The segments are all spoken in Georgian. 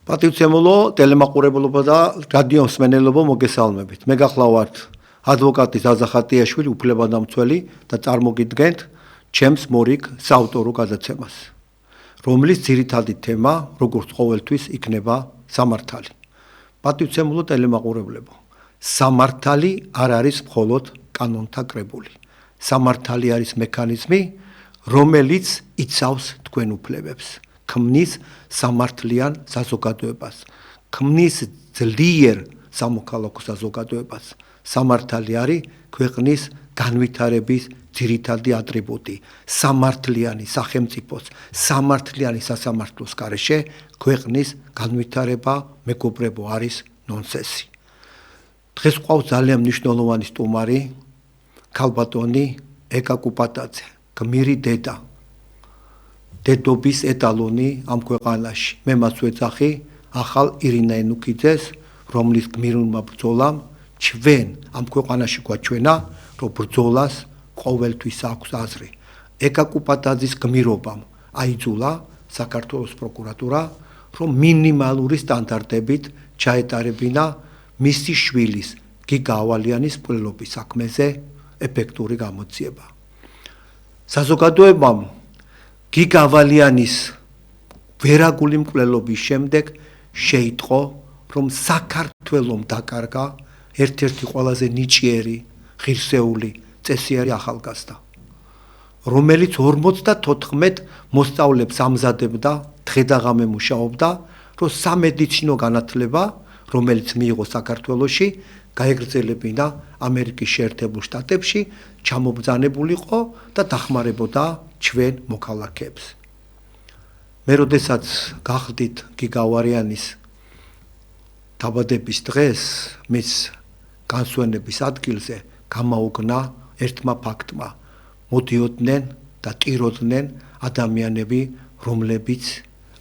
პატივცემულო ტელემაყურებლობა და რადიო მსმენელობა მოგესალმებით. მე გახლავართ ადვოკატი ზაზა ხატიაშვილი, უფლებადამცველი და წარმოგიდგენთ ჩემს მორიგ საავტორო გადაცემას, რომლის ძირითადი თემა, როგორც ყოველთვის, იქნება სამართალი. პატივცემულო ტელემაყურებლებო, სამართალი არ არის მხოლოდ კანონთა კრებული. სამართალი არის მექანიზმი, რომელიც იცავს თქვენ უფლებებს. ქმნის სამართლიან საზოგადოებას, ქმნის ძლიერ სამოქალაქო საზოგადოებას. სამართალი არის ქვეყნის განვითარების ძირითადი ატრიბუტი. სამართლიანი სახელმწიფოს, სამართლიანი სასამართლოს გარეშე ქვეყნის განვითარება, მეგობრებო, არის ნონსენსი. დღეს ყავს ძალიან მნიშვნელოვანი სტუმარი, ქალბატონი ეკა კუპატაძე, გმირი დედა. დედობის ეტალონი ამ ქვეყანაში. მე მას ვეძახი ახალ ირინა ენუქიძეს, რომლის გმირულმა ბრძოლამ ჩვენ ამ ქვეყანაში გვაჩვენა, რომ ბრძოლას ყოველთვის აქვს აზრი. ეკა კუპატაძის გმირობამ აიძულა საქართველოს პროკურატურა, რომ მინიმალური სტანდარტებით ჩაეტარებინა მისი შვილის გიგა ავალიანის მკვლელობის საქმეზე ეფექტური გამოძიება. საზოგადოებამ გიგა ავალიანის ვერაგული მკვლელობის შემდეგ შეიტყო, რომ საქართველომ დაკარგა ერთ-ერთი ყველაზე ნიჭიერი, ღირსეული, წესიერი ახალგაზრდა, რომელიც 54 მოსწავლებს ამზადებდა, დღე-დაღამე მუშაობდა, რომ სამედიცინო განათლება, რომელიც მიიღო საქართველოში, გაეგრძელებინა ამერიკის შეერთებულ შტატებში, ჩამობრძანებულიყო და დახმარებოდა ჩვენ მოქალაქეებს. მე როდესაც გახდით გიგა ავალიანის დაბადების დღეს, მის განსვენების ადგილზე გამაოგნა ერთმა ფაქტმა. მოდიოდნენ და ტიროდნენ ადამიანები, რომლებიც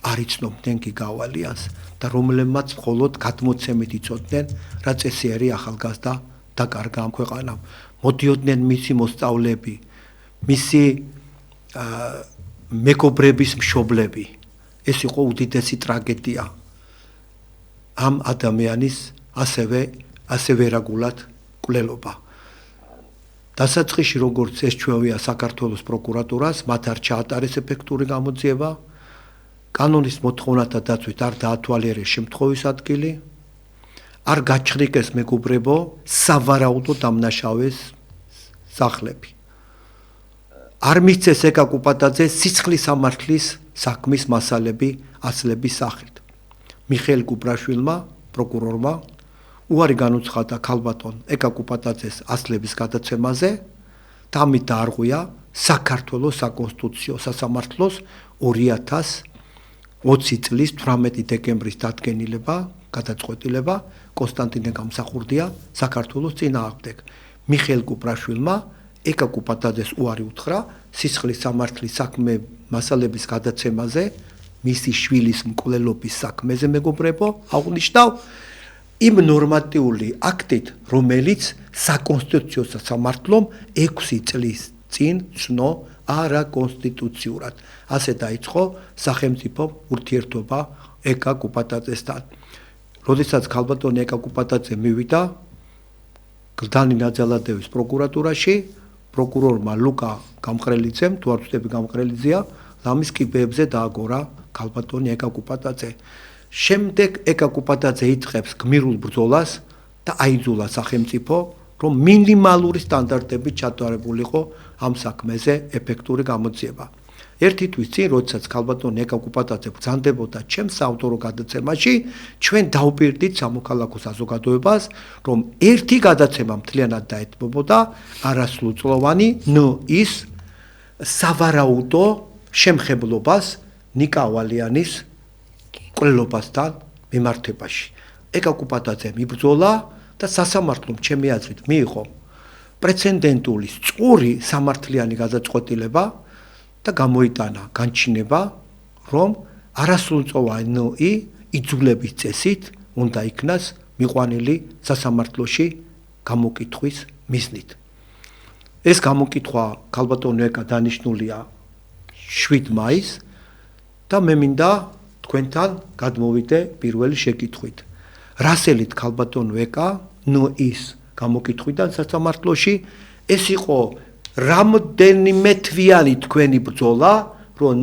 არ იცნობდნენ გიგა ავალიანს და რომლებმაც მხოლოდ გადმოცემით იცოდნენ, რა წესიერი ახალგაზრდა დაკარგა ამ ქვეყანამ. მოდიოდნენ მისი მოსწავლეები, მისი მეგობრების მშობლები. ეს იყო უდიდესი ტრაგედია ამ ადამიანის ასე ვერაგულად მკვლელობა. დასაწყისში, როგორც ეს ჩვევია საქართველოს პროკურატურას, მათ არ ჩაატარეს ეფექტური გამოძიება, კანონის მოთხოვნათა დაცვით არ დაათვალიერეს შემთხვევის ადგილი, არ გაჩხრიკეს მეგობრებო სავარაუდო დამნაშავეს სახლები. არ მისცეს ეკა კუპატაძეს სიცხლის სამართლის საქმის მასალები ასლების სახით. მიხეილ კუპრაშვილმა, პროკურორმა, უარი განუცხადა ქალბატონ ეკა კუპატაძეს ასლების გადაცემაზე და ამით დაარღვია საქართველოს საკონსტიტუციო სასამართლოს 2020 წლის 18 დეკემბრის დადგენილება, გადაწყვეტილება კონსტანტინე გამსახურდია საქართველოს წინააღმდეგ. მიხეილ კუპრაშვილმა ეკა კუპატაძეს უარი უთხრა სიცხლის სამართლის საქმე მასალების გადაცემაზე, მისი შვილის მკვლელობის საქმეზე, მეგობრებო, აღნიშნავ იმ ნორმატიული აქტით, რომელიც საკონსტიტუციო სასამართლომ 6 წლის წინ ცნო არაკონსტიტუციურად. ასე დაიწყო სახელმწიფო ურთიერთობა ეკა კუპატაძესთან. როდესაც ქალბატონი ეკა კუპატაძე მივიდა გლდანი ნაძალადევის პროკურატურაში, პროკურორმა ლუკა გამყრელიძემ, თუ არ ვწდები გამყრელიძეა, ლამის კიბეებზე დააგორა ქალბატონი ეკა კუპატაძე. შემდეგ ეკა კუპატაძე იწყებს გმირულ ბრძოლას და აიძულა სახელმწიფო, რომ მინიმალური სტანდარტებით ჩატარებულიყო ამ საქმეზე ეფექტური გამოძიება. ერთი თვის წინ, როდესაც ქალბატონი ეკა კუპატაძე ბრძანდებოდა ჩემს საავტორო გადაცემაში, ჩვენ დავუპირდით სამოქალაქო საზოგადოებას, რომ ერთი გადაცემა მთლიანად დაეთმობოდა არასრულწლოვანი ის სავარაუდო შემხებლობას ნიკა ავალიანის მკვლელობასთან მიმართებაში. ეკა კუპატაძემ იბრძოლა და სასამართლომ ჩემი აზრით მიიღო პრეცედენტული სწორი სამართლიანი გადაწყვეტილება და გამოიტანა განჩინება, რომ არასრულწლოვანი იძულების წესით უნდა იქნას მიყვანილი სასამართლოში გამოკითხვის მიზნით. ეს გამოკითხვა ქალბატონო ეკა დანიშნულია 7 მაისს და მე მინდა თქვენთან გადმოვიდე პირველი შეკითხვით. რასელით ქალბატონო ეკა, ის გამოკითხვიდან სასამართლოში ეს იყო რამდენიმე თვიანი თქვენი ბრძოლა, რომ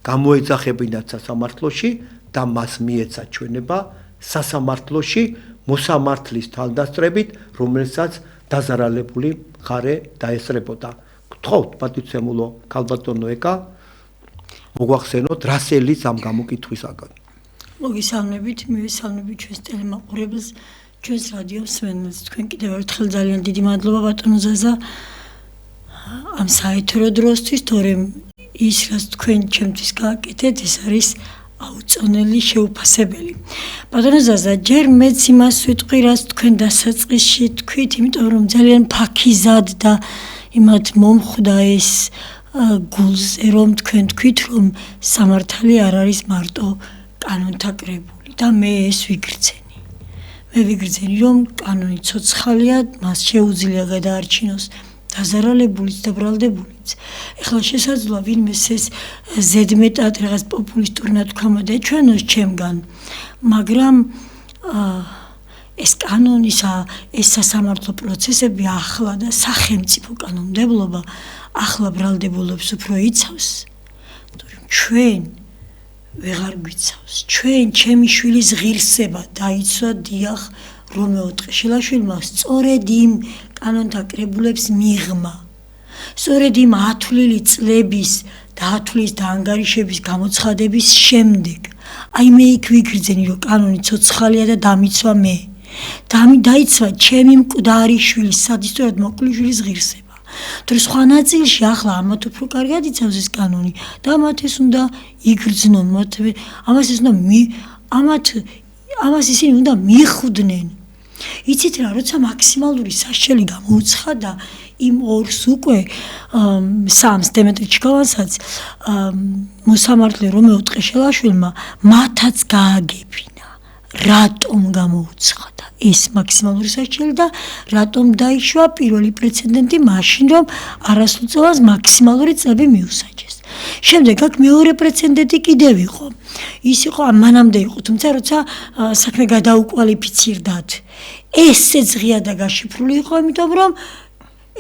გამოეძახებინათ სასამართლოში და მას მიეცა ჩვენება სასამართლოში მოსამართლის თვალდასწრებით, რომელსაც დაზარალებული მხარე დაესწრებოდა. გთხოვთ, პატივცემულო ქალბატონო ეკა, მოგვახსენოთ რასელის ამ გამოკითხვისაგან. მოგესალმებით, მივესალმებით ჩვენს ტელემაყურებელს, ჩვენს რადიო მსმენელს. თქვენ კიდევ ერთხელ ძალიან დიდი მადლობა ბატონო ზაზა ამ საეთერო დროსთვის, თორემ ის რაც თქვენ ჩემთვის გააკეთეთ, ეს არის აუწონელი შეუფასებელი. ბატონო ზაზა, ჯერ მეც იმას ვიტყვი, რაც თქვენ დასაწყისში თქვით, იმიტომ რომ ძალიან ფაქიზად და იმათ მომხვდა ეს გულზე, რომ თქვენ თქვით, რომ სამართალი არ არის მარტო კანონთა კრებული და მე ეს ვიგრძენი. მე ვიგრძენი, რომ კანონი ცოცხალია, მას შეუძლია გადაარჩინოს დაზარალებულიც და ბრალდებულიც. ეხლა შესაძლოა ვინმეს ეს ზედმეტად რაღაც პოპულისტური ნათქვამა დაეჩვენოს ჩემგან, მაგრამ ეს კანონისა, ეს სასამართლო პროცესები ახლა და სახელმწიფო კანონმდებლობა ახლა ბრალდებულებს უფრო იცავს, თორემ ჩვენ ვეღარ გვიცავს. ჩვენ ჩემი შვილის ღირსება დაიცვა დიახ რომეო ტყეშილაშვილმა სწორედ იმ კანონთა კრებულებს მიღმა. სწორედ იმ ათვლილი წლების და ათვლის და ანგარიშების გამოცხადების შემდეგ. აი მე იქ ვიგრძენი, რომ კანონი ცოცხალია და დამიცვა მე. დაიცვა ჩემი მკვდარი შვილის, სადისტორად მოკლი შვილის ღირსება. თორე სხვა ნაწილში ახლა ამათ უფრო კარგად იცავს ეს კანონი და ამათ ეს უნდა იგრძნონ, ამას ისინი უნდა მიხვდნენ. იცით რა, როცა მაქსიმალური საშელი გამოუცხადა იმ ორს უკვე სამს დემეტრე ჩიქოვანსაც მოსამართლე რომეო ტყეშელაშვილმა მათაც გააგებინა. რატომ გამოუცხადა ეს მაქსიმალური საშელი და რატომ დაიშვა პირველი პრეცედენტი მაშინ, რომ არასრულწლოვანს მაქსიმალური წლები მიუსაჯეს. შემდეგ აქ მეორე პრეცედენტი კიდევ იყო. ის იყო მანამდე იყო, თუმცა როცა საქმე გადაუკვალიფიცირდათ. ესეც ღია და გაშიფრული იყო, იმიტომ რომ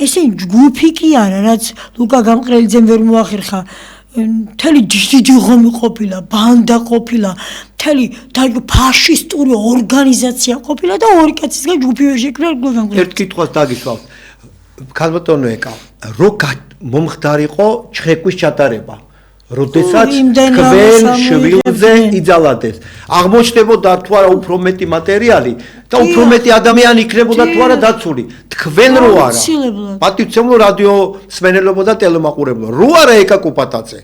ესენი ჯგუფი კი არა, რაც ლუკა გამყრელიძემ ვერ მოახერხა. მთელი დიდი ღომი ყოფილა, ბანდა ყოფილა, მთელი ფაშისტური ორგანიზაცია ყოფილა და ორი კაცისგან ჯგუფი ვერ შექმნა ლუკა გამყრელიძემ. ერთ კითხვას დაგისვავთ. ქალბატონო ეკა, რო მომხდარიყო ჩხეკვის ჩატარება, როდესაც თქვენ შვილზე იძალადეს. აღმოჩნდებოდა თუ არა უფრო მეტი მატერიალი და უფრო მეტი ადამიანი იქნებოდა თუ არა დაცული. თქვენ რო არა. პატივცემულო რადიო მსმენელებო და ტელემაყურებელო, რო არა ეკა კუპატაძე.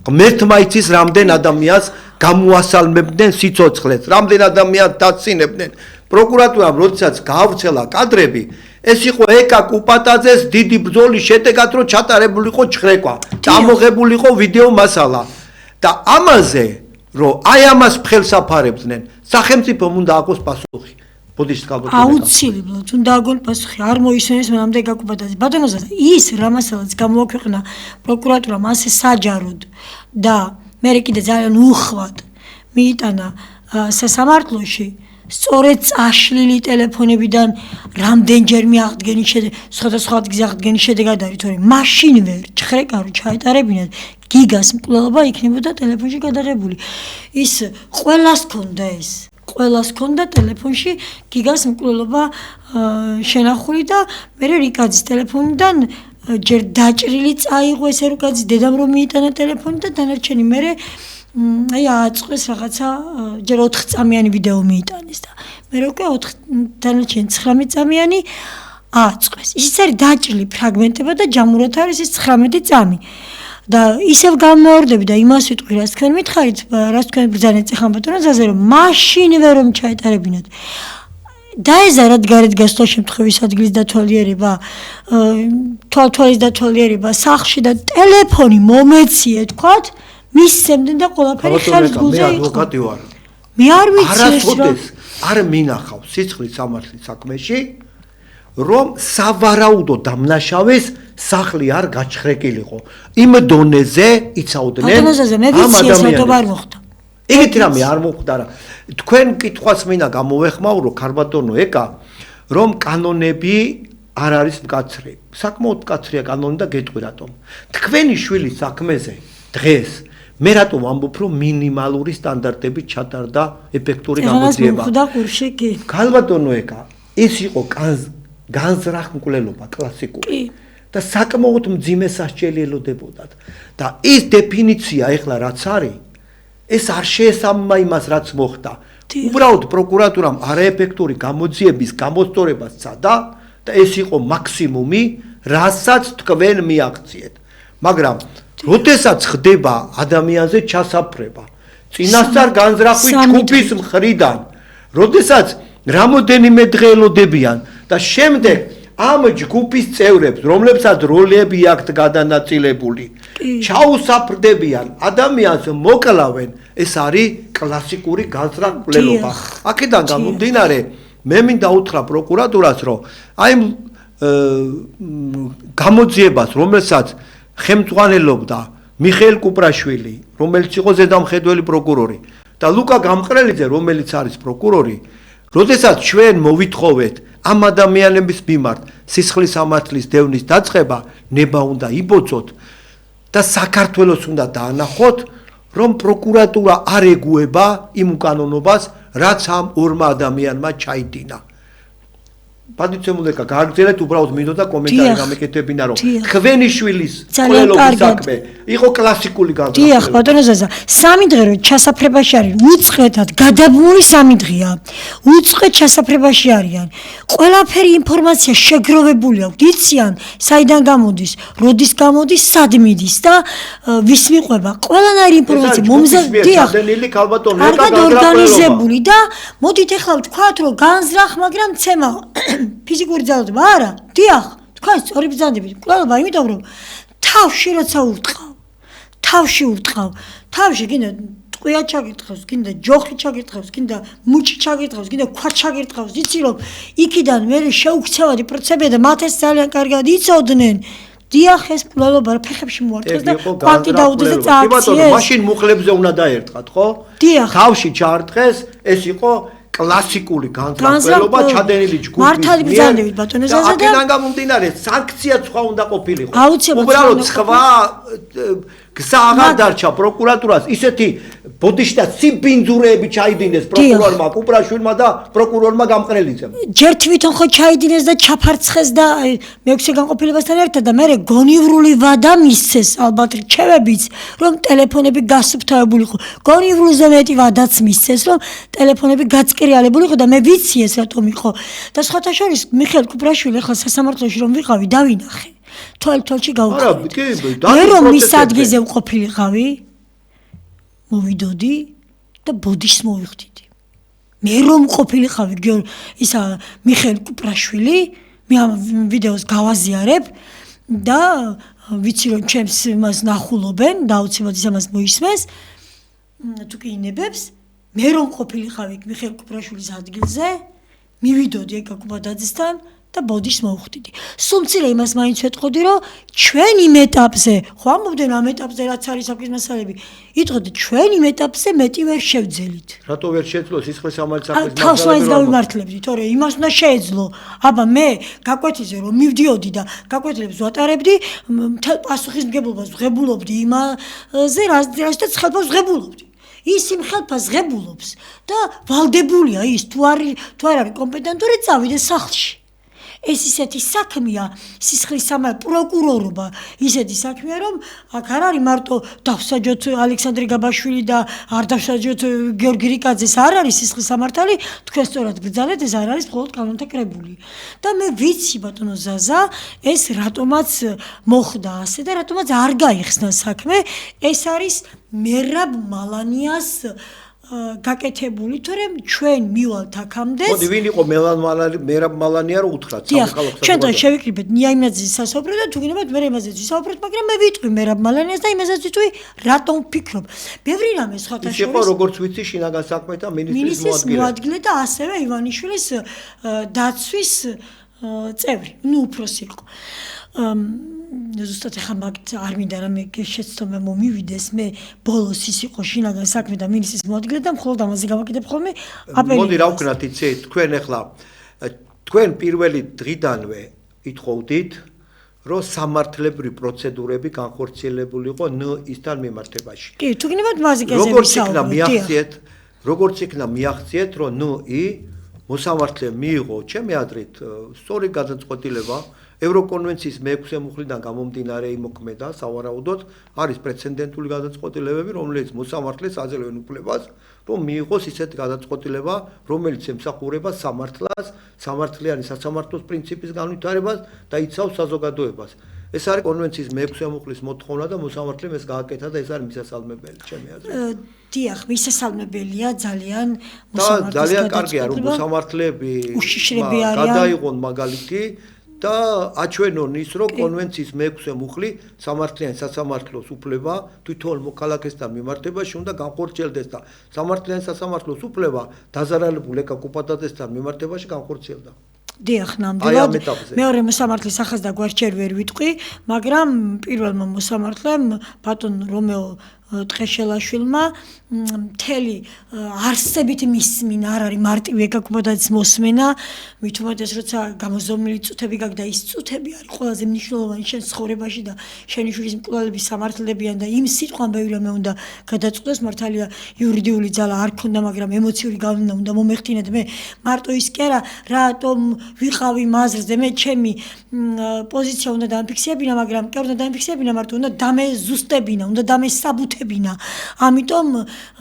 ღმერთმა იცის რამდენ ადამიანს გამოასალმებდნენ სიცოცხლეს, რამდენ ადამიანს დაცინებდნენ. პროკურატურამ როდესაც გაავრცელა კადრები, ეს იყო ეკა კუპატაძეს დიდი ბრძოლის შედეგად, რომ ჩატარებულიყო ჩხრეკვა და ამოღებული იყო ვიდეო მასალა. და ამაზე, რომ აი ამას ხელს აფარებდნენ, სახელმწიფომ უნდა აქვს პასუხი. ბოდიშს ქალბატონო. აუცილებლად უნდა აგონ პასუხი. არ მოისმენს მანამდე ეკა კუპატაძე. ბატონო ზაზა, ის რამასალაც გამოაქვეყნა პროკურატურამ ასე საჯაროდ და მე კიდე ძალიან უხვად მიიტანა სასამართლოში. სწორედ წაშლილი ტელეფონებიდან რამდენჯერ მიაღდგენის სხვადასხვა ადგილზე აღდგენის შედეგად არის, თორემ მაშინვე ჩხრეკა რო ჩაეტარებინათ, გიგას მკვლელობა იქნებოდა ტელეფონში გადაღებული. ის ყველას ჰქონდა ეს. ყველას ჰქონდა ტელეფონში გიგას მკვლელობა შენახული და მე რიკაძის ტელეფონიდან ჯერ დაჭრილი წაიღო ეს რიკაძის დედამ რომ მიიტანა ტელეფონი და დანარჩენი მე აი აწყვეს რაღაცა ჯერ 4 წამიანი ვიდეო მიიტანეს და მე უკვე 4 დანარჩენი 19 წამიანი აწყვეს. ისიც არის დაჭრილი ფრაგმენტება და ჯამურად არის ეს 19 წამი. და ისევ გამეორდები და იმას ვიტყვი, რაც თქვენ მითხარით, რაც თქვენ ბრძანეთ ეხლა ბატონო ზაზე, რომ მაშინვე რომ ჩაეტარებინათ. დაეზარათ გარეთ გასვლა შემთხვევის ადგილის დათვალიერება, თვალთვალის დათვალიერება, სახლში და ტელეფონი მომეციე თქვათ, მისცემდნენ და ყველაფერი ხელს გულზე იყო. მე ადვოკატი ვარ. მე არ ვიცი ეს რომ არ მინახავ სიცხლის სამართლის საქმეში, რომ სავარაუდო დამნაშავეს სახლი არ გაჩხრეკილიყო. იმ დონეზე იცავდნენ. ბატონო ზაზე, მე ვიცი ეს რატომ არ მოხდა. ეგეთი რამე არ მოხდარა. თქვენ კითხვას მინდა გამოვეხმაურო ქარბატონო ეკა, რომ კანონები არ არის მკაცრი. საკმაოდ მკაცრია კანონი და გეტყვი რატომ. თქვენი შვილის საქმეზე დღეს მე რატომ ამბობ, რომ მინიმალური სტანდარტებით ჩატარდა ეფექტური გამოძიება. ქალბატონო ეკა, ეს იყო განზრახ კლასიკური. და საკმაოდ მძიმე სასჯელი ელოდებოდათ. და ის დეფინიცია ეხლა რაც არის, ეს არ შეესაბამება იმას, რაც მოხდა. უბრალოდ პროკურატურამ არაეფექტური გამოძიების გამოსწორებას სცადა და ეს იყო მაქსიმუმი, რასაც თქვენ მიაღწიეთ. მაგრამ როდესაც ხდება ადამიანზე ჩასაფრება, წინასწარ განზრახვი ჯგუფის მხრიდან, როდესაც რამოდენიმე დღე ელოდებიან და შემდეგ ამ ჯგუფის წევრებს, რომლებსაც როლები აქვთ გადანაწილებული, ჩაუსაფრდებიან, ადამიანს მოკლავენ, ეს არის კლასიკური განზრახულობა. აქედან გამომდინარე, მე მინდა უთხრა პროკურატურას, რომ აი გამოძიებას, რომელსაც ხელმძღვანელობდა მიხეილ კუპრაშვილი, რომელიც იყო ზედამხედველი პროკურორი და ლუკა გამყრელიძე, რომელიც არის პროკურორი, როდესაც ჩვენ მოვითხოვეთ ამ ადამიანების მიმართ სისხლის სამართლის დევნის დაწყება, ნება უნდა იბოძოთ და საქართველოს უნდა დაანახოთ, რომ პროკურატურა არ ეგუება იმ უკანონობას, რაც ამ ორმა ადამიანმა ჩაიდინა. პატიცემულეკა გააგრძელეთ, უბრალოდ მინდოდა კომენტარი გამეკეთებინა, რომ თქვენი შვილის ყველობის საქმე იყო კლასიკური განზრახვა. დიახ, ბატონო ზაზა, 3 დღე რო ჩასაფრებაში არის, უწყეთად გადაბმული 3 დღეა. უწყეთ ჩასაფრებაში არიან. ყველაფერი ინფორმაცია შეგროვებული აქვს. იციან, საიდან გამოდის, როდის გამოდის, სად მიდის და ვის მიყვება. ყველანაირი ინფორმაცია დიახ, კარგად ორგანიზებული და მოდით ახლა ვთქვათ, რომ განზრახ, მაგრამ ცემა ფიზიკური ძალადობა არა, დიახ, თქვენ სწორი ბრძანდებით, მკვლელობა, იმიტომ რომ თავში როცა ურტყავ, თავში კიდე ტყვია ჩაგირტყავს, კიდე ჯოხი ჩაგირტყავს, კიდე მუჭი ჩაგირტყავს, კიდე ქვა ჩაგირტყავს, იცი რომ იქიდან მე შეუქცევადი პროცესებია და მათ ეს ძალიან კარგად იცოდნენ. დიახ, ეს მკვლელობა ფეხებში მოარტყეს და კვანტი დაუდეს და წააქციეს. მაშინ მუხლებზე უნდა დაერტყათ, ხო? დიახ. თავში ჩაარტყეს, ეს იყო კლასიკური განზრახულობა ჩადენილი ჯგუფის მართალი ბრძანდებით ბატონო ზაზა და აქედან გამომდინარე სანქცია სხვა უნდა ყოფილიყო. უბრალოდ სხვა გზა აღარ დარჩა პროკურატურას ისეთი ბოდიში და ციბინძურეები ჩაიდინეს პროკურორმა კუპრაშვილმა და პროკურორმა გამყრელიძემ. ჯერ თვითონ ხო ჩაიდინეს და ჩაფარცხეს და მეექვსე განყოფილებასთან ერთად და მე გონივრული ვადა მისცეს ალბათ რჩევებიც რომ ტელეფონები გასუფთავებულიყო. გონივრულზე მეტი ვადაც მისცეს რომ ტელეფონები გაწკრიალებულიყო და მე ვიცი ეს რატომ იყო და სხვათა შორის მიხეილ კუპრაშვილი ახლა სასამართლოში რომ ვიყავი დავინახე. თვალში გავუყავი. მე რომ მის ადგილზე ვყოფილიყავი მოვიდოდი და ბოდიშს მოვიხდიდი. მე რომ ყოფილიყავი ისა მიხეილ კუპრაშვილი, მე ამ ვიდეოს გავაზიარებ და ვიცი რომ ჩემს მას ნახულობენ და აუცილებლად ის ამას მოისმეს. თუ კი ინებებს, მე რომ ყოფილიყავი მიხეილ კუპრაშვილის ადგილზე, მივიდოდი ეკაკუბადაძესთან და ბოდიშს მოვხდიდი. სულმცირე იმას მაინც ვეტყოდი, რომ ჩვენ იმ ეტაპზე, ხო ამბობდნენ ამ ეტაპზე რაც არის საქმის მასალები, იტყოდი ჩვენ იმ ეტაპზე მეტი ვერ შევძელით. რატო ვერ შეძლო სისხლის სამართლის საქმის თავს მაინც დავიმართლებდი, თორე იმას უნდა შეეძლო. აბა მე გაკვეთიზე რომ მივდიოდი და გაკვეთილებს ვატარებდი, მთელ პასუხისმგებლობას ვღებულობდი იმაზე, რასაც ხელფას ვღებულობდი. ის იმ ხელფას ღებულობს და ვალდებულია ის თუ არ არის კომპეტენტური წავიდეს სახლში. ეს ისეთი საქმეა, სისხლის სამართლის პროკურორობა ისეთი საქმეა, რომ აქ არ არის მარტო დავსაჯოთ ალექსანდრე გაბაშვილი და არ დავსაჯოთ გიორგი რიკაძეს, არ არის სისხლის სამართალი, თქვენ სწორად ბრძანეთ, ეს არ არის მხოლოდ კანონთა კრებული. და მე ვიცი ბატონო ზაზა, ეს რატომაც მოხდა ასე და რატომაც არ გაიხსნა საქმე, ეს არის მერაბ მალანიას გაკეთებული, თორემ ჩვენ მივალთ აქამდე. მოდი ვინ იყო მერაბ მალანია რომ უთხრათ სამხალხო. ჩვენ და შევიკრიბეთ ნიაიმნაძის სასაუბრად და თუ გინებათ მე იმაზეც ვისაუბროთ, მაგრამ მე ვიტყვი მერაბ მალანიას და იმაზეც ვიტყვი რატომ ვფიქრობ. ბევრი რამე სხვათა შორის. ის იყო როგორც ვიცი შინაგან საქმეთა მინისტრის მოადგილე და ასევე ივანიშვილის დაცვის წევრი, ну უფროსი იყო. ზუსტად ახლა მაგით არ მინდა რამე შეცდომა მომივიდეს, მე ბოლოს ის იყო შინაგან საქმე და მინისტრის მოადგილე და მხოლოდ ამაზე გავაკეთებ ხოლმე აპელი. მოდი რა ვქნათ იცით, თქვენ ახლა თქვენ პირველი დღიდანვე ითხოვდით, რომ სამართლებრივი პროცედურები განხორციელებული იყო ნის-თან მიმართებაში. კი, თუ გინებათ მაზიკაზე ვისაუბროთ. როგორც იქნა მიაღწიეთ, რომ ნი მოსამართლე მიიღო ჩემი აზრით სწორი გადაწყვეტილება ევროკონვენციის მე-6 მუხლიდან გამომდინარე იმოქმედა სავარაუდოდ არის პრეცედენტული გადაწყვეტილებები, რომელიც მოსამართლეს აძლევენ უფლებას, რომ მიიღოს ისეთი გადაწყვეტილება, რომელიც ემსახურება სამართლას, სამართლიანი სასამართლოს პრინციპის განვითარებას და იცავს საზოგადოებას. ეს არის კონვენციის მე-6 მუხლის მოთხოვნა და მოსამართლემ ეს გააკეთა და ეს არის მისასალმებელი, ჩემი აზრით. დიახ, მისასალმებელია ძალიან მოსამართლეს. ძალიან კარგია, რომ მოსამართლეები გადაიღონ მაგალითი და აჩვენონ ის, რომ კონვენციის მე-6 მუხლი სამართლიანი სასამართლოს უფლება თვითონ მოქალაქესთან მიმართებაში უნდა განხორციელდეს და სამართლიანი სასამართლოს უფლება დაზარალებულ ეკაკუპატატესთან მიმართებაში განხორციელდა. დიახ, ნამდვილად. მეორე მოსამართლის სახეს და გვარს ჯერ ვერ ვიტყვი, მაგრამ პირველმა მოსამართლემ ბატონ რომეო ტყეშელაშვილმა მთელი არსებით მისმინა, არ არის მარტივი ეკაკუპატატის მოსმენა, მით უმეტეს როცა გამოზომილი წუთები გაქვს და ის წუთები არის ყველაზე მნიშვნელოვანი შენ ცხოვრებაში და შენი შვილის მკვლელები სამართლებიან და იმ სიტყვამ ბევრმა უნდა გადაწყვეტოს, მართალია იურიდიული ძალა არ ქონდა, მაგრამ ემოციური გავლენა უნდა მომეხდინათ. მე მარტო ის კი არა, რატომ ვიყავი მაზრზე, მე ჩემი პოზიცია უნდა დამფიქსირებინა, მაგრამ კი არ უნდა დამფიქსირებინა, მარტო უნდა დამეზუსტებინა, უნდა დამესაბუთებინა. ამიტომ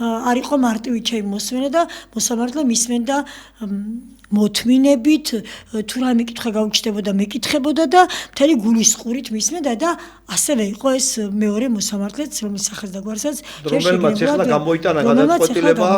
არ იყო მარტივი ჩემი მოსმენა და მოსამართლემ ისმენდა მოთმინებით, თუ რა მეკითხა გაუჩნდებოდა, მეკითხებოდა და მთელი გულისყურით მისმენდა და ასევე იყო ეს მეორე მოსამართლეც, რომლის სახელს და გვარსაც რომელმაც ახლა გამოიტანა გადაწყვეტილება,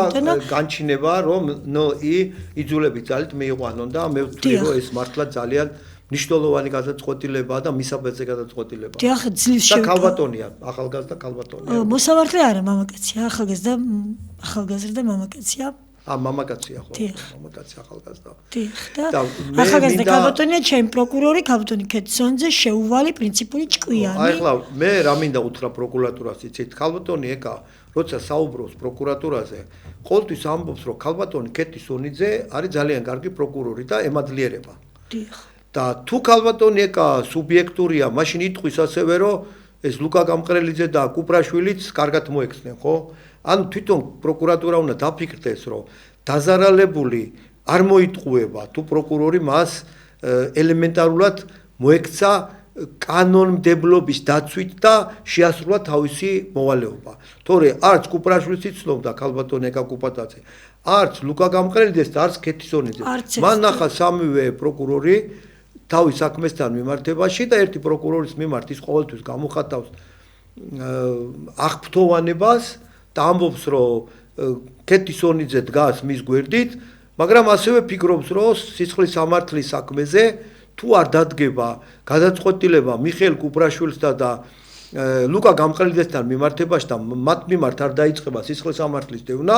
განჩინება, რომ ნი იძულებით ძალით მიიყვანონ და მე ვთვლი, რომ ეს მართლა ძალიან მნიშვნელოვანი გადაწყვეტილებაა და მისაბეძე გადაწყვეტილებაა. დიახ, ძლივს შევიდა. და ქალბატონია, ახალგაზრდა ქალბატონია. მოსამართლე არა, მამაკაცია, ახალგაზრდა მამაკაცია. მამაკაცია ხო? მამაკაცი ახალგაზრდა. დიახ, და ახალგაზრდა ქალბატონია, ჩემი პროკურორი, ქალბატონი ქეთსონძე, შეუვალი პრინციპული ჭკვიანი. აი ახლა მე რა მინდა უთხრა პროკურატურას, იცით, ქალბატონი ეკა, როცა საუბრობს პროკურატურაზე, ყოველთვის ამბობს, რომ ქალბატონი ქეთსონიძე არის ძალიან კარგი პროკურორი და ემადლიერება. დიახ. და თუ ქალბატონი ეკა სუბიექტურია, მაშინ იტყვის ასევე, რომ ეს ლუკა გამყრელიძე და კუპრაშვილიც კარგად მოექცნენ, ხო? ანუ თვითონ პროკურატურა უნდა დაფიქრდეს, რომ დაზარალებული არ მოიტყუება, თუ პროკურორი მას ელემენტარულად მოექცა კანონმდებლობის დაცვით და შეასრულა თავისი მოვალეობა. თორე არც კუპრაშვილიც იცნობდა ქალბატონი ეკაკუპატაძე, არც ლუკა გამყრელიძეს და არც ქეთსონიძე. მან ნახა სამივე პროკურორი თავის საქმესთან მიმართებაში და ერთი პროკურორის მიმართ ის ყოველთვის გამოხატავს აღფრთოვანებას და ამბობს, რომ ქეთსონიძე დგას მის გვერდით, მაგრამ ასევე ფიქრობს, რომ სისხლის სამართლის საქმეზე თუ არ დადგება გადაწყვეტილება მიხეილ კუპრაშვილსა და ლუკა გამყრელიძესთან მიმართებაში და მათ მიმართ არ დაიწყება სისხლის სამართლის დევნა,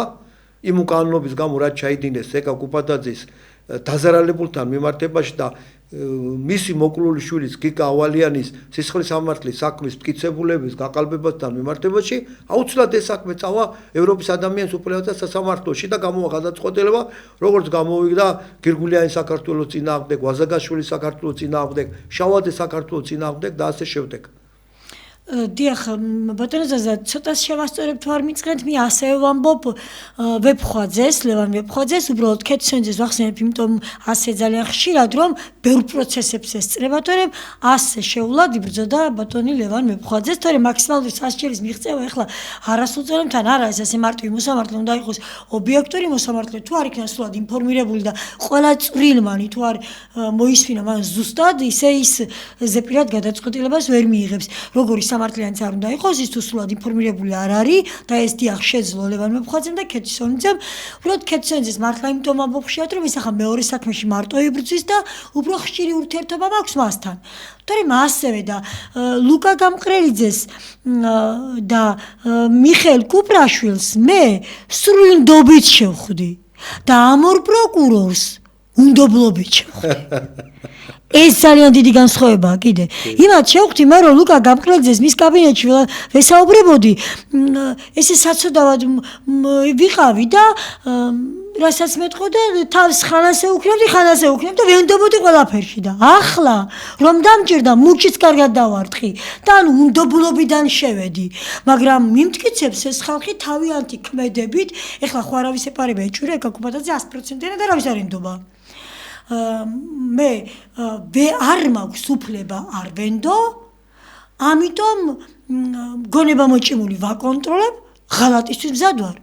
იმ უკანონობის გამო რაც ჩაიდინეს ეკაკუპატაძის დაზარალებულთან მიმართებაში და მისი მოკლული შვილის გიგა ავალიანის სისხლის სამართლის საქმის მტკიცებულების გაყალბებასთან მიმართებაში აუცილებლად ეს საქმე წავა ევროპის ადამიანის უფლებათა სასამართლოში და გამოვა გადაწყვეტილება, როგორც გამოვიდა გირგულიანი საქართველოს წინააღმდეგ, ვაზაგაშვილის საქართველოს წინააღმდეგ, შავაძე საქართველოს წინააღმდეგ და ასე შემდეგ. დიახ, ბატონო ზაზა, ცოტა შევასწორებ თუ არ მიწყენთ, მე ასევე ვამბობ ვეფხვაძეს, ლევან ვეფხვაძეს, უბრალოდ ქეთსონიძეს ვახსენებ, იმიტომ ასე ძალიან ხშირად, რომ ბევრ პროცესებს ესწრება, თორემ ასე შეულად იბრძოდა ბატონი ლევან ვეფხვაძეს, თორემ მაქსიმალური სასჯელის მიღწევა ახლა არასრულწლოვანთან არა, ეს ასე მარტივი მოსამართლე უნდა იყოს ობიექტური მოსამართლე, თუ არ იქნა სულად ინფორმირებული და ყველა წვრილმანი თუ არ მოისმინა მან ზუსტად, ისე ის ზეპირად გადაწყვეტილებას ვერ მიიღებს. როგორი სამართლიანიც არ უნდა იყოს, ის თუ სულად ინფორმირებული არ არის და ეს დიახ შეძლო ლევან ვეფხვაძემ და ქეთსონიძემ, უბრალოდ ქეთსონიძეს მართლა იმიტომ ამბობ ხშირად, რომ ის ახლა მეორე საქმეში მარტო იბრძვის და უფრო ხშირი ურთიერთობა მაქვს მასთან. თორემ ასევე და ლუკა გამყრელიძეს და მიხეილ კუპრაშვილს მე სრულნდობით შევხვდი და ამ ორ პროკურორს უნდობლობით შევხვდი. ეს ძალიან დიდი განსხვავებაა კიდე. იმათ შევხვდი მე რომ ლუკა გამყრეძეს მის კაბინეტში ვესაუბრებოდი, ესე საცოდავად ვიყავი და რასაც მეტყოდა თავს ხანას ეუქნებ და ვენდობოდი ყველაფერში და ახლა რომ დამჭირდა მუჩიც კარგად დავარტყი და ანუ უნდობლობიდან შევედი, მაგრამ მიმტკიცებს ეს ხალხი თავიანთი ქმედებით, ეხლა ხო არავის ეპარება ეჭვირა ეკაკუპატაძე 100%-იანა და არავის არ ენდობა. მე არ მაქვს უფლება არ ვენდო, ამიტომ გონება მოჭიმული ვაკონტროლებ, ღალატისთვის მზად ვარ.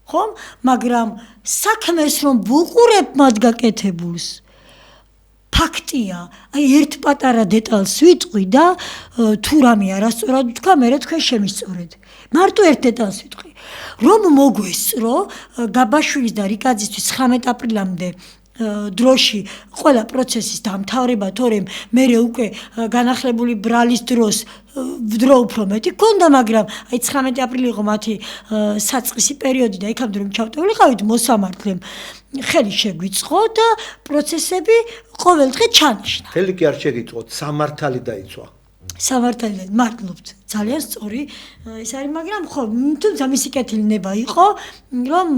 ხომ? მაგრამ საქმეს რომ ვუყურებ მათ გაკეთებულს, ფაქტია, აი ერთ პატარა დეტალს ვიტყვი და თუ რამე არასწორად ვთქვა, მერე თქვენ შემისწორეთ. მარტო ერთ დეტალს ვიტყვი. რომ მოგვესწრო გაბაშვილის და რიკაძისთვის 19 აპრილამდე დროში ყველა პროცესის დამთავრება, თორემ მერე უკვე განახლებული ბრალის დროს დრო უფრო მეტი გქონდა, მაგრამ აი 19 აპრილი იყო მათი საწყისი პერიოდი და იქამდე რომ ჩავტეულიყავით მოსამართლემ ხელი შეგვიწყო და პროცესები ყოველდღე ჩანიშნა. ხელი კი არ შეგიწყოთ, სამართალი დაიცვა. სამართალი მართლობთ, ძალიან სწორი ეს არის, მაგრამ ხო, თუმცა მისი კეთილნება იყო, რომ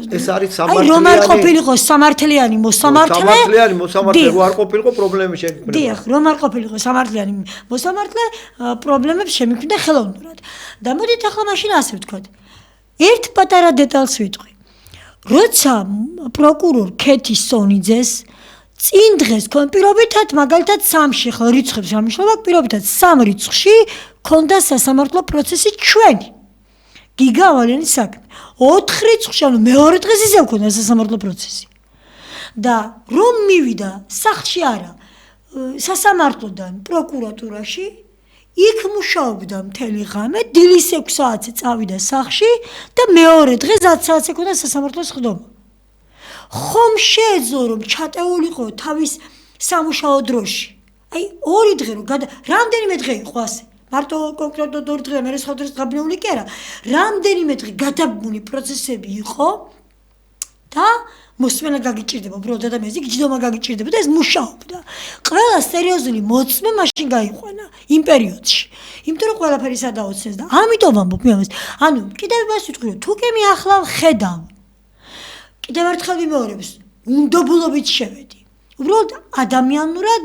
ეს არის სამართლიანი. რომ არ ყოფილიყო სამართლიანი მოსამართლე. სამართლიანი მოსამართლე რო არ ყოფილიყო, პრობლემები შეგვიქმნა. დიახ, რომ არ ყოფილიყო სამართლიანი მოსამართლე, პრობლემები შემიქმნა ხელოვნურად. და მოდით ახლა მაშინ ასე ვთქვათ. ერთ პატარა დეტალს ვიტყვი. როცა პროკურორ ქეთი სონიძეს წინ დღეს კონპირობითად მაგალითად 3-ში ხო რიცხვებს ამიშლობა, პირობითად 3 რიცხვში ქონდა სასამართლო პროცესი ჩვენი. გიგა ვალენის საქმე. 4 რიცხვში, ანუ მეორე დღეს ისევ ქონდა სასამართლო პროცესი. და რომ მივიდა სახლში არა, სასამართლოდან პროკურატურაში, იქ მუშაობდა მთელი ღამე, დილის 6 საათზე წავიდა სახლში და მეორე დღეს 10 საათზე ქონდა სასამართლოს ხდომა. ხომ შეეძლო რომ ჩატეულიყო თავის სამუშაო დროში. აი ორი დღე რომ რამდენიმე დღე იყო ასე. მარტო კონკრეტულად 2 დღე, მერე სხვა დღეს გაბნეული კი არა. რამდენიმე დღე გადაბმული პროცესები იყო და მოსმენა გაგიჭირდება, უბრალოდ ადამიანს ჯდომა გაგიჭირდება და ეს მუშაობდა. ყველა სერიოზული მოწმე მაშინ გაიყვანა იმ პერიოდში. იმიტომ რომ ყველაფერი სადაოცნეს და ამიტომ ამბობ მე ამას. ანუ კიდევ მას ვიტყვი რომ თუ კი მე ახლა ვხედავ კიდევ ერთხელ ვიმეორებს, უნდობლობით შევედი. უბრალოდ ადამიანურად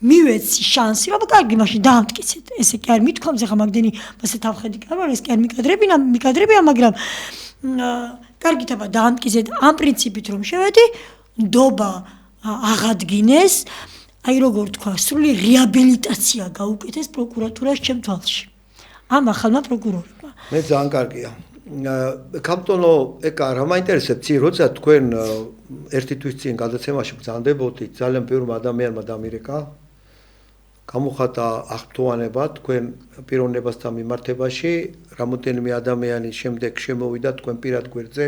მივეცი შანსი, რომ კარგი მაშინ დაამტკიცეთ. ესე კი არ მithქვამს ახლა მაგდენი მასე თავხედი კარვარ, ეს კი არ მიკადრებია, მაგრამ კარგით აბა დაამტკიცეთ ამ პრინციპით რომ შევედი, ნდობა აღადგინეს, აი როგორ თქვა, სრული რეაბილიტაცია გაუკეთეს პროკურატურას ჩემ თვალში. ამ ახალმა პროკურორმა. მე ძალიან კარგია. კაპიტონო ეკა რა მაინტერესებს ცი როცა თქვენ ერთი თვის წინ გადაცემაში ბრძანდებოდით ძალიან ბევრმა ადამიანმა დამირეკა გამოხატა აღფრთოვანება თქვენ პიროვნებასთან მიმართებაში რამოდენიმე ადამიანი შემდეგ შემოვიდა თქვენ პირად გვერდზე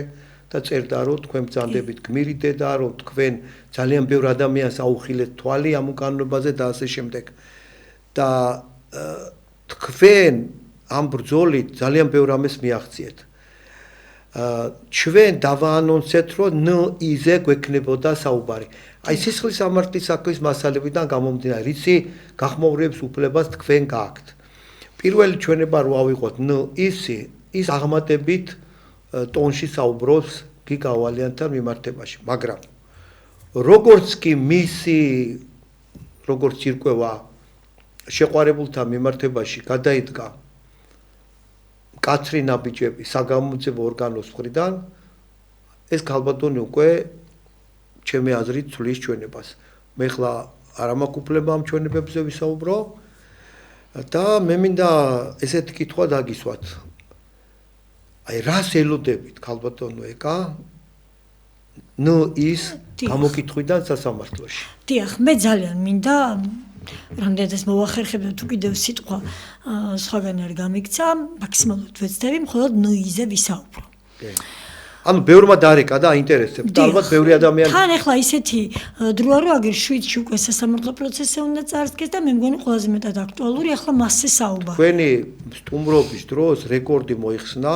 და წერდა რომ თქვენ ბრძანდებით გმირი დედა რომ თქვენ ძალიან ბევრ ადამიანს აუხილეთ თვალი ამ უკანონებაზე და ასე შემდეგ და თქვენ ამ ბრძოლით ძალიან ბევრ ამას მიაღწიეთ ჩვენ დავაანონსეთ რომ ნ-იზე გვექნებოდა საუბარი. აი სისხლის სამართლის საქმის მასალებიდან გამომდინარე, რიცი გახმოვრიებს უფლებას თქვენ გააქვთ. პირველი ჩვენება რო ავიღოთ ნ-ისი, ის აღმატებით ტონში საუბრობს გიგა ვალიანთან მიმართებაში, მაგრამ როგორც კი მისი როგორც ირკვევა შეყვარებულთან მიმართებაში გადაიდგა კაცრი ნაბიჯები საგამომძიებო ორგანოს მხრიდან ეს ქალბატონი უკვე ჩემი აზრით ცვლის ჩვენებას. მე ხლა არ მაქვს უფლება ამ ჩვენებებზე ვისაუბრო და მე მინდა ესეთი კითხვა დაგისვათ. აი რას ელოდებით ქალბატონო ეკა ის გამოკითხვიდან სასამართლოში. დიახ, მე ძალიან მინდა რამდენადაც მოვახერხებ და თუ კიდევ სიტყვა სხვაგან არ გამიქცა, მაქსიმალურად ვეცდები მხოლოდ ნ-იზე ვისაუბრო. ანუ ბევრმა დარეკა და აინტერესებს და ალბათ ბევრი ადამიანი თან ახლა ისეთი დროა რომ აგერ 7-ში უკვე სასამართლო პროცესი უნდა წარსდგეს და მე მგონი ყველაზე მეტად აქტუალური ახლა მასზე საუბარი. თქვენი სტუმრობის დროს რეკორდი მოიხსნა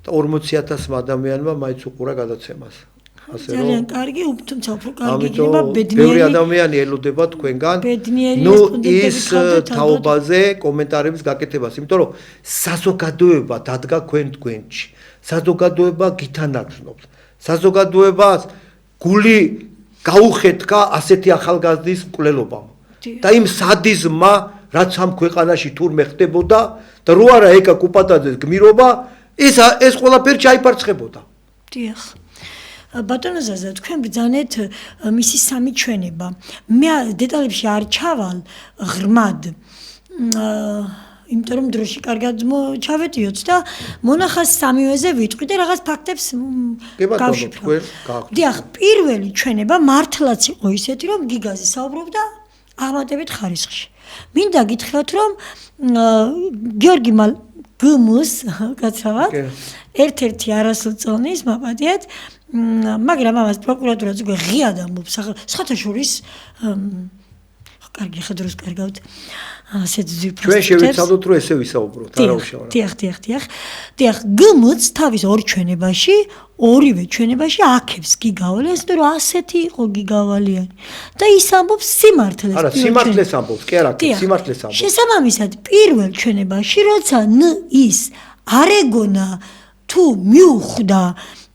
და 40,000 ადამიანმა მაინც უყურა გადაცემას. ასე ძალიან კარგი, თუმცა უფრო კარგი ამიტომ იქნება ბევრი ბედნიერი ადამიანი ელოდება თქვენგან ბედნიერი ნუ რესპონდენტები ის გქონდეთ, ალბათ. თაობაზე კომენტარების გაკეთებას, იმიტომ რომ საზოგადოება დადგა თქვენში. საზოგადოება გითანაგზნობს. საზოგადოებას გული გაუხეთქა ასეთი ახალგაზრდის მკვლელობამ. და იმ სადიზმმა, რაც ამ ქვეყანაში თურმე ხდებოდა და რო არა ეკა კუპატაძეს გმირობა, ეს ყველაფერი ჩაიფარცხებოდა. დიახ. ბატონო ზაზა, თქვენ ბრძანეთ მისი სამი ჩვენება. მე დეტალებში არ ჩავალ ღრმად. იმიტომ რომ დროში კარგად ჩავეტიოთ და მონახას სამივეზე ვიტყვი და რაღაც ფაქტებს გავშიფრავ. დიახ, პირველი ჩვენება მართლაც იყო ისეთი, რომ გიგაზე საუბრობდა აღმატებით ხარისხში. მინდა გითხრათ, რომ გიორგი გმს გაცავად ერთ-ერთი არასოწონის მაპატიეთ, მაგრამ ამას პროკურატურაც უკვე ღიად ამბობს. სხვათა შორის კარგი ხედროს კარგავთ ასეთ ძვირფას. ჩვენ შევიცადოთ, რომ ესე ვისაუბროთ, არა უშავარ. დიახ, გმც თავის ორივე ჩვენებაში აქებს გიგავალიანს, იმიტომ რომ ასეთი იყო გიგავალიანი. და ის ამბობს სიმართლეს. არა, სიმართლეს ამბობს, კი არა, სიმართლეს ამბობს. შესაბამისად, პირველ ჩვენებაში, როცა ის არეგონა თუ მიუხვდა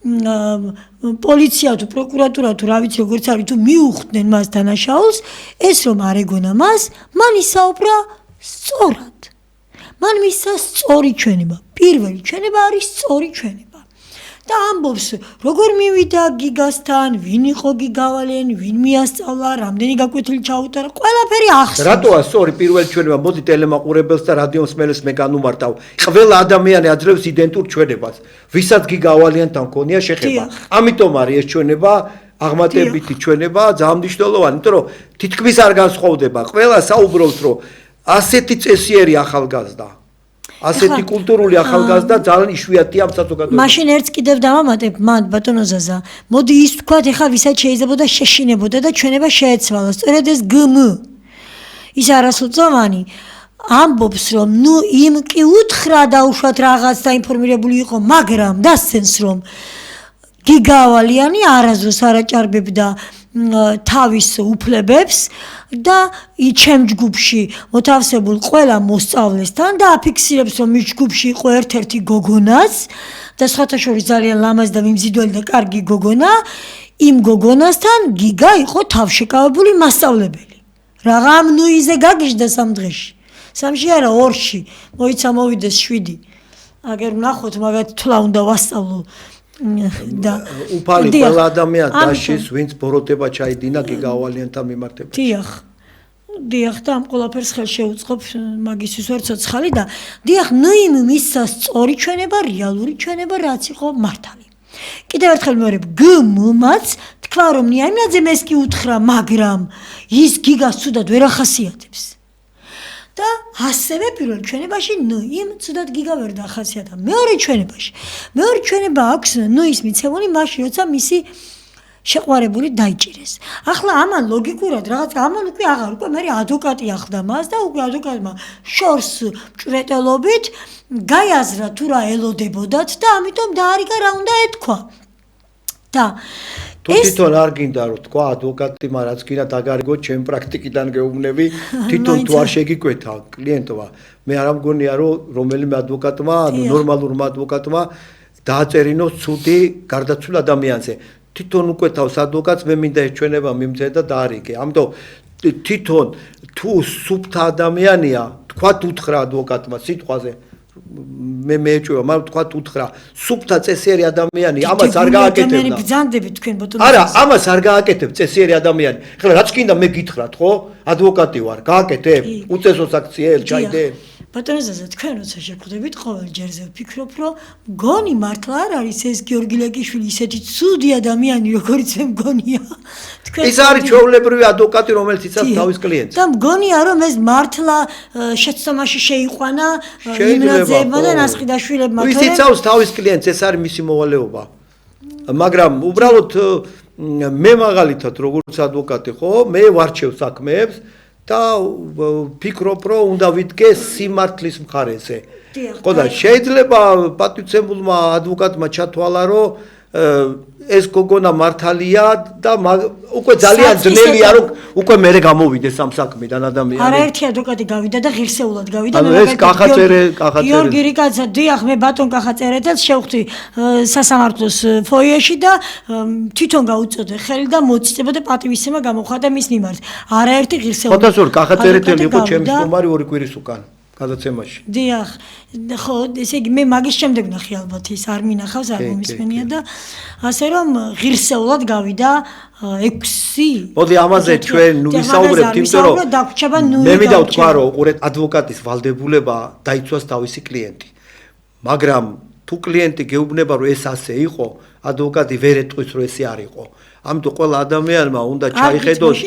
პოლიცია თუ პროკურატურა თუ რა ვიცი როგორც არის თუ მიუხვდნენ მას დანაშაულს, ეს რომ არეგონა მას, მან ისაუბრა სწორად. მან მისცა სწორი ჩვენება. პირველი ჩვენება არის სწორი ჩვენება. და ამბობს, როგორ მივიდა გიგასთან, ვინ იყო გიგავალიანი, ვინ მიასწავლა, რამდენი გაკვეთილი ჩაუტარა, ყველაფერი ახსოვს. რატოა სწორი პირველი ჩვენება? მოდი ტელემაყურებელს და რადიომსმენელს მე განუმარტავ. ყველა ადამიანი აძლევს იდენტურ ჩვენებას, ვისაც გიგავალიანთან ქონია შეხება. ამიტომ არის ეს ჩვენება აღმატებითი ჩვენება, ძალიან მნიშვნელოვანი, იმიტომ რომ თითქმის არ განსხვავდება. ყველა საუბრობს, რომ ასეთი წესიერი ახალგაზრდა ასეთი კულტურული ახალგაზრდა ძალიან იშვიათია ამ საზოგადოებაში. მაშინ ერთს კიდევ დავამატებ, მან ბატონო ზაზა, მოდი ის თქვათ, ეხლა ვისაც შეიძლებოდა შეშინებოდა და ჩვენება შეეცვალა. სწორედ ეს გმ. ის არასოწოვანი ამბობს, რომ ნუ იმ კი უთხრა დაუშვათ რაღაც დაინფორმირებული იყო, მაგრამ დასცენს, რომ გიგავალიანი არასდროს არ აჭარბებდა თავის უფლებებს და ჩემ ჯგუფში მოთავსებულ ყველა მოსწავლესთან და აფიქსირებს, რომ მის ჯგუფში იყო ერთ-ერთი გოგონაც და სხვათა შორის ძალიან ლამაზი და მიმზიდველი და კარგი გოგონა, იმ გოგონასთან გიგა იყო თავშეკავებული მასწავლებელი. რაღამ ნუიზე გაგიჟდა სამ დღეში. სამში არა, ორში. მოიცა მოვიდეს 7. აგერ ვნახოთ, მაგათ თვლა უნდა ვასწავლო. და უფალი ყველა ადამიანს დაშის, ვინც ბოროტება ჩაიდინა გიგავალიანთან მიმართებით. დიახ, და ამ ყველაფერს ხელს შეუწყობ მაგისთვის ვარ ცოცხალი და დიახ, ნუიმ მისცა სწორი ჩვენება, რეალური ჩვენება, რაც იყო მართალი. კიდევ ერთხელ მევარებ, გმ-მაც თქვა, რომ ნიაიმნაძე მეს კი უთხრა, მაგრამ ის გიგას ცუდად ვერ ახასიათებს. და ასევე პირველ ჩვენებაში ნუიმ ცუდად გიგა ვერ დაახასიათა. მეორე ჩვენება აქვს ნუის მიცემული მაშინ, როცა მისი შეყვარებული დაიჭირეს. ახლა ამან ლოგიკურად რაღაც ამან უკვე აღარ უკვე მე ადვოკატი ახლდა მას და უკვე ადვოკატმა შორს ჭრეტელობით გაიაზრა თუ რა ელოდებოდათ და ამიტომ დაარიგა რა უნდა ეთქვა. და თუ თვითონ არ გინდა რომ თქვა ადვოკატმა რაც გინდა დაგარიგოთ ჩემ პრაქტიკიდან გეუბნები თვითონ თუ არ შეგიკვეთა კლიენტმა მე არ ამგონია რომ რომელიმე ადვოკატმა ნორმალურმა ადვოკატმა დააწერინოს ცუდი გარდაცვლილ ადამიანზე თვითონ უკვეთავს ადვოკატს მე მინდა ეს ჩვენება მიმძე და დაარიგე ამიტომ თვითონ თუ სუფთა ადამიანია თქვა უთხრა ადვოკატმა სიტყვაზე მე მეეჭვება, მაგრამ თქვა უთხრა, სუფთა წესიერი ადამიანი, ამას არ გააკეთებდა. მე ბრძანდები თქვენ ბატონო. არა, ამას არ გააკეთებ წესიერი ადამიანი. ხლა რაც გინდა მე გითხრათ, ხო? ადვოკატი ვარ, გააკეთებ, უწესოს აქციელ, ჩაიდე. ბატონო ზაზა, თქვენ როცა შეხვდებით ყოველ ჯერზე ვფიქრობ, რომ მგონი მართლა არ არის ეს გიორგი ლეკიშვილი ისეთი ცუდი ადამიანი, როგორიც მე მგონია. ეს არის ჩვეულებრივი ადვოკატი, რომელიც იცავს თავის კლიენტს. და მგონია, რომ ეს მართლა შეცდომაში შეიყვანა იმნაძეებმა და ნასყიდაშვილებმა. ის იცავს თავის კლიენტს, ეს არის მისი მოვალეობა. მაგრამ უბრალოდ მე მაგალითად როგორც ადვოკატი, ხო, მე ვარჩევ საქმეებს და ფიქრობ, რომ უნდა ვიდგე სიმართლის მხარეზე. ხო და შეიძლება პატივცემულმა ადვოკატმა ჩათვალა, რომ ეს გოგონა მართალია და უკვე ძალიან ძნელია რომ უკვე მე გამოვიდეს ამ საქმიდან ადამიანი. არაერთი ადვოკატი გავიდა და ღირსეულად გავიდა. ეს კახაწერე გიორგი რიკაცა, დიახ, მე ბატონ კახაწერეთელს შევხვდი სასამართლოს ფოიეში და თვითონ გაუწოდე ხელი და მოწიწება და პატივისცემა გამოხატა მის მიმართ. არაერთი ღირსეული. ფოტოსურ კახაწერეთელი იყო ჩემი სტუმარი 2 კვირის უკან. გადაცემაში. დიახ, ხო, ესე იგი მე მაგის შემდეგ ნახე ალბათ ის არ მინახავს, არ მომისმენია და ასე რომ ღირსეულად გავიდა 6. მოდი ამაზე ჩვენ ნუ ვისაუბრებთ, იმიტომ რომ მე მინდა ვთქვა, რომ უყურეთ ადვოკატის ვალდებულება დაიცვას თავისი კლიენტი. მაგრამ თუ კლიენტი გეუბნება, რომ ეს ასე იყო, ადვოკატი ვერ ეტყვის, რომ ესე არ იყო. ამიტომ ყველა ადამიანმა უნდა ჩაიხედოს.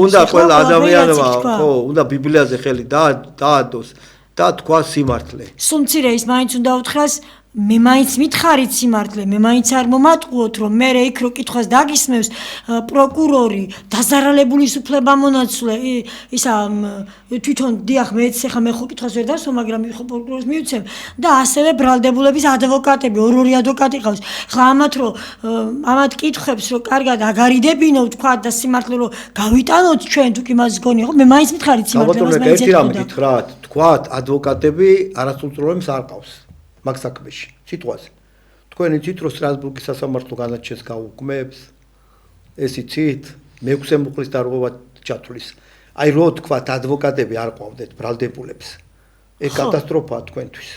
უნდა ყველა ადამიანმა, ხო, უნდა ბიბლიაზე ხელი დაადოს და თქვა სიმართლე. სულ მცირე ის მაინც უნდა უთხრას, მე მაინც მითხარით სიმართლე, მე მაინც არ მომატყუოთ, რომ მე იქ რო კითხვას დაგისმევს პროკურორი, დაზარალებული უფლებამონაცვლე, ისა თვითონ დიახ, მეც ახლა მე ხო კითხვას ვერ დავსვა, მაგრამ ხო პროკურორს მივცემ და ასევე ბრალდებულების ადვოკატები, ორი ადვოკატი ყავს. ხლა ამათ კითხვებს რო კარგად აგარიდებინო, თქვა და სიმართლე რო გავიტანოთ ჩვენ თუ კი მას გონი, ხო მე მაინც მითხარით სიმართლე, მას მაინც ერთი რამე გითხრათ, თქვათ ადვოკატები არასრულწლოვანს არ ყავს. მაგ საქმეში სიტყვაზე თქვენ იცით რომ სტრასბურგის სასამართლო განაჩენს გაუქმებს ეს იცით მე-6 მუხლის დარღვევა ჩათვლის აი რო თქვათ ადვოკატები არ ყავდეთ ბრალდებულებს ეს კატასტროფაა თქვენთვის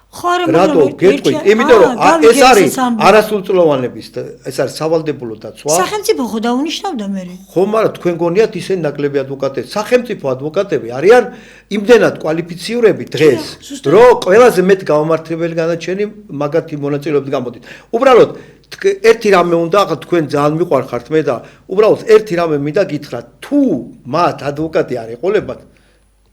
რატო გეტყვით იმიტომ რომ ეს არის არასრულწლოვანების ეს არის სავალდებულო დაცვა სახელმწიფო ხო დაუნიშნავდა მე ხო მაგრამ თქვენ გონიათ ისე ნაკლები ადვოკატები სახელმწიფო ადვოკატები არიან იმდენად კვალიფიცირებული დღეს რომ ყველაზე მეტ გამომართლებელი განაჩენი მაგათი მონაწილეობით გამოდით უბრალოდ ერთი რამე უნდა ახლა თქვენ ძალიან მიყვარხართ მე და უბრალოდ ერთი რამე მინდა გითხრათ თუ მათ ადვოკატი არ ეყოლებათ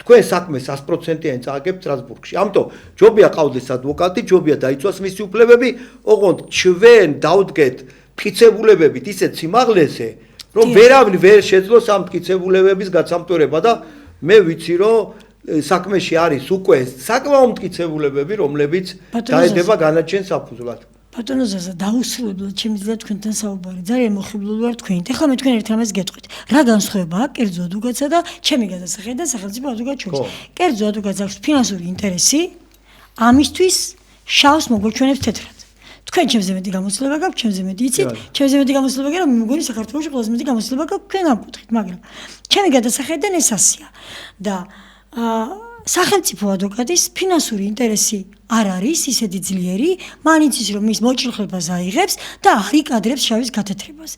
თქვენ საქმე 100%-იანი წააგებთ სტრასბურგში. ამიტომ ჯობია ყავდეს ადვოკატი, ჯობია დაიცვას მისი უფლებები, ოღონდ ჩვენ დავდგეთ მტკიცებულებებით ისეთ სიმაღლეზე, რომ ვერავინ ვერ შეძლოს ამ მტკიცებულებების გაცამტვირება და მე ვიცი რომ საქმეში არის უკვე საკმაო მტკიცებულებები, რომლებიც დაედება განაჩენს საფუძვლად. ბატონო ზაზა, დაუსრულებლად შემიძლია თქვენთან საუბარი. ძალიან მოხიბლული ვარ თქვენით. ეხლა მე თქვენ ერთ რამეს გეტყვით. რა განსხვავებაა კერძო ადვოკატსა და ჩემი გადასახადი და სახელმწიფო ადვოკატს შორის? კერძო ადვოკატს აქვს ფინანსური ინტერესი, ამისთვის შავს მოგოჩვენებს თეთრად. თქვენ ჩემზე მეტი გამოცდილება გაქვთ, ჩემზე მეტი იცით, ჩემზე მეტი გამოცდილება გქონდა, მე მგონი საქართველოში ყველაზე მეტი გამოცდილება გაქვთ თქვენ ამ კუთხით, მაგრამ ჩემი გადასახედიდან ეს ასია. და სახელმწიფო ადვოკატის ფინანსური ინტერესი არ არის ისეთი ძლიერი, მაინც ის რომ მის მოჭრილებას აიღებს და არ იკადრებს შავის გათეთრებას.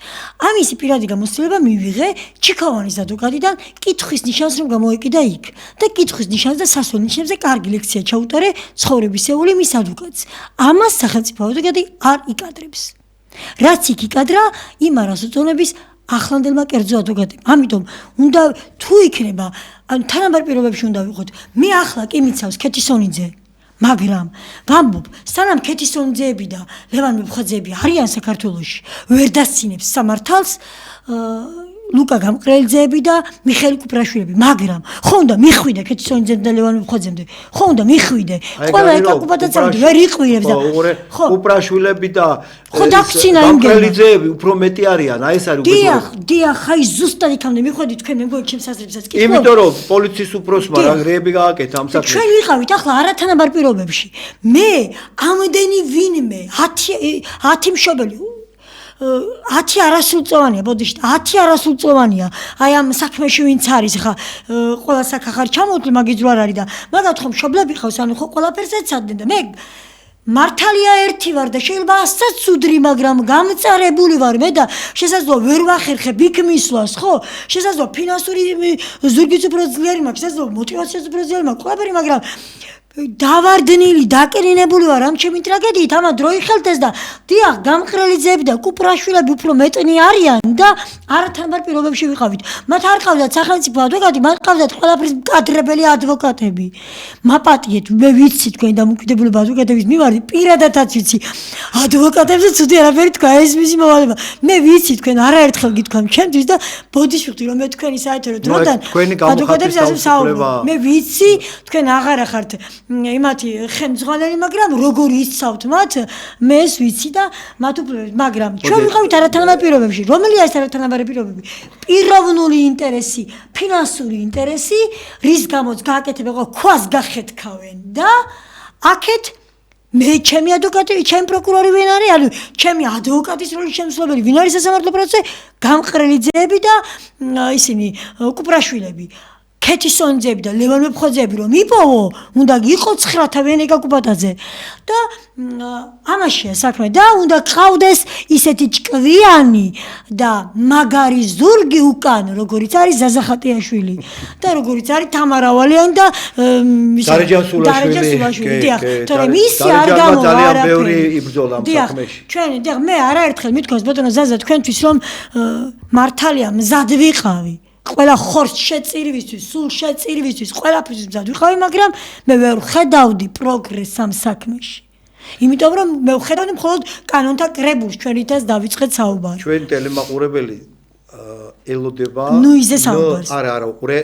ამისი პირადი გამოცდილება მივიღე ჩიქოვანის ადვოკატიდან კითხვის ნიშანს რომ გამოეკიდა იქ და კითხვის ნიშანს და სასვენ ნიშნებზე კარგი ლექცია ჩაუტარე ცხოვრებისეული მის ადვოკატს. ამას სახელმწიფო ადვოკატი არ იკადრებს. რაც იქ იკადრა იმ არასრულწლოვნების ახლანდელმა კერძო ადვოკატებმა. ამიტომ უნდა თუ იქნება თანაბარ პირობებში უნდა ვიყოთ. მე ახლა კი მიცავს ქეთისონიძე, მაგრამ ვამბობ, სანამ ქეთისონიძეები და ლევან მებხაძეები არიან საქართველოში, ვერ დასცინებს სამართალს ლუკა გამყრელიძეები და მიხეილ კუპრაშვილები, მაგრამ ხო უნდა მიხვიდე ქეთისონიძემ და ლევან მებხაძემ, ხო უნდა მიხვიდე. ყველა ეკაკუპატაცამდე ვერ იყვირებს და ხო კუპრაშვილები და ხო დაგცინა იმგენა. გამყრელიძეები უფრო მეტი არიან, აი ეს არის უბრალოდ. დიახ, აი ზუსტად იქამდე მიხვედი თქვენ მე მგონი ჩემს აზრებსაც კი. იმიტომ რომ პოლიციის უფროსმა რა რეები გააკეთა ამ საქმეში. ჩვენ ვიყავით ახლა არათანაბარ პირობებში. მე ამდენი ვინმე 10 მშობელი 10 არასრულწლოვანია, ბოდიშით, 10 არასრულწლოვანია. აი ამ საქმეში ვინც არის, ხა ყველა საქა ხარ ჩამოთვლი მაგის რო არ არის და მაგათ ხომ მშობლები ხავს, ანუ ხო ყველაფერს ეცადნენ და მე მართალია ერთი ვარ და შეიძლება ასაც ცუდრი, მაგრამ გამწარებული ვარ მე და შესაძლოა ვერ ვახერხებ იქ მისვლას, ხო? შესაძლოა ფინანსური ზურგიც უფრო ძლიერი მაქვს, შესაძლოა мотиваციაც უფრო ძლიერი მაქვს, ყველაფერი, მაგრამ დავარდნილი, დაკრინებული ვარ ამ ჩემი ტრაგედიით, ამა დრო იხელთეს და დიახ, გამყრელიძეები და კუპრაშვილები უფრო მეტნი არიან და არათანაბარ პირობებში ვიყავით. მათ არ ყავდათ სახელმწიფო ადვოკატი, მათ ყავდათ ყველაფრის მკადრებელი ადვოკატები. მაპატიეთ, მე ვიცი თქვენი დამოუკიდებულება ადვოკატების მიმართ, პირადადაც ვიცი. ადვოკატებზე ცუდი არაფერი თქვა, ეს მისი მოვალეობა. მე ვიცი თქვენ არაერთხელ გითქვამ ჩემთვის და ბოდიშვიხდი რომ მე თქვენი საერთო დროდან ადვოკატებზე ასე საუბრობ. მე ვიცი თქვენ აღარა ხართ იმათი ხელმძღვანელი, მაგრამ როგორ იცავთ მათ, მე ვიცი და მათ უფლებებს, მაგრამ ჩვენ ვიყავით არათანაბარ პირობებში. რომელია ეს არათანაბარი პირობები? პიროვნული ინტერესი, ფინანსური ინტერესი, რის გამოც გააკეთებენ ყველა ქვას გახეთქავენ და აქეთ მე ჩემი ადვოკატი, ჩემი პროკურორი ვინ არის? ანუ ჩემი ადვოკატის როლის შემსრულებელი ვინ არის სასამართლო პროცესზე? გამყრელი ძეები და ისინი კუპრაშვილები. ქეთისონძეები და ლევან მეფხოძეები რომ იპოვო, უნდა იყო 9-თა ვენეგა კუპატაძე და ამაშია საქმე და უნდა ყავდეს ისეთი ჭკვიანი და მაგარი ზურგი უკან, როგორიც არის ზაზა ხატიაშვილი და როგორიც არის თამარა ვალიანი და დარეჯან სულაშვილი. დიახ, თორემ ისი არ გამოვა ძალიან ბევრი იბრძოლა ამ საქმეში. ჩვენ დიახ, მე არაერთხელ მithქვას ბატონო ზაზა თქვენთვის რომ მართალია მზად ვიყავი. ყველა ხორს შეწირვისთვის, სულ შეწირვისთვის, ყველაფრის მზად ვიყავი, მაგრამ მე ვერ ხედავდი პროგრესს ამ საქმეში. იმიტომ რომ მე ვხედავდი მხოლოდ კანონთა კრებულს, ჩვენითაც დავიწყეთ საუბარი. ჩვენი ტელემაყურებელი ელოდება იზე საუბარს. არა, უყურე.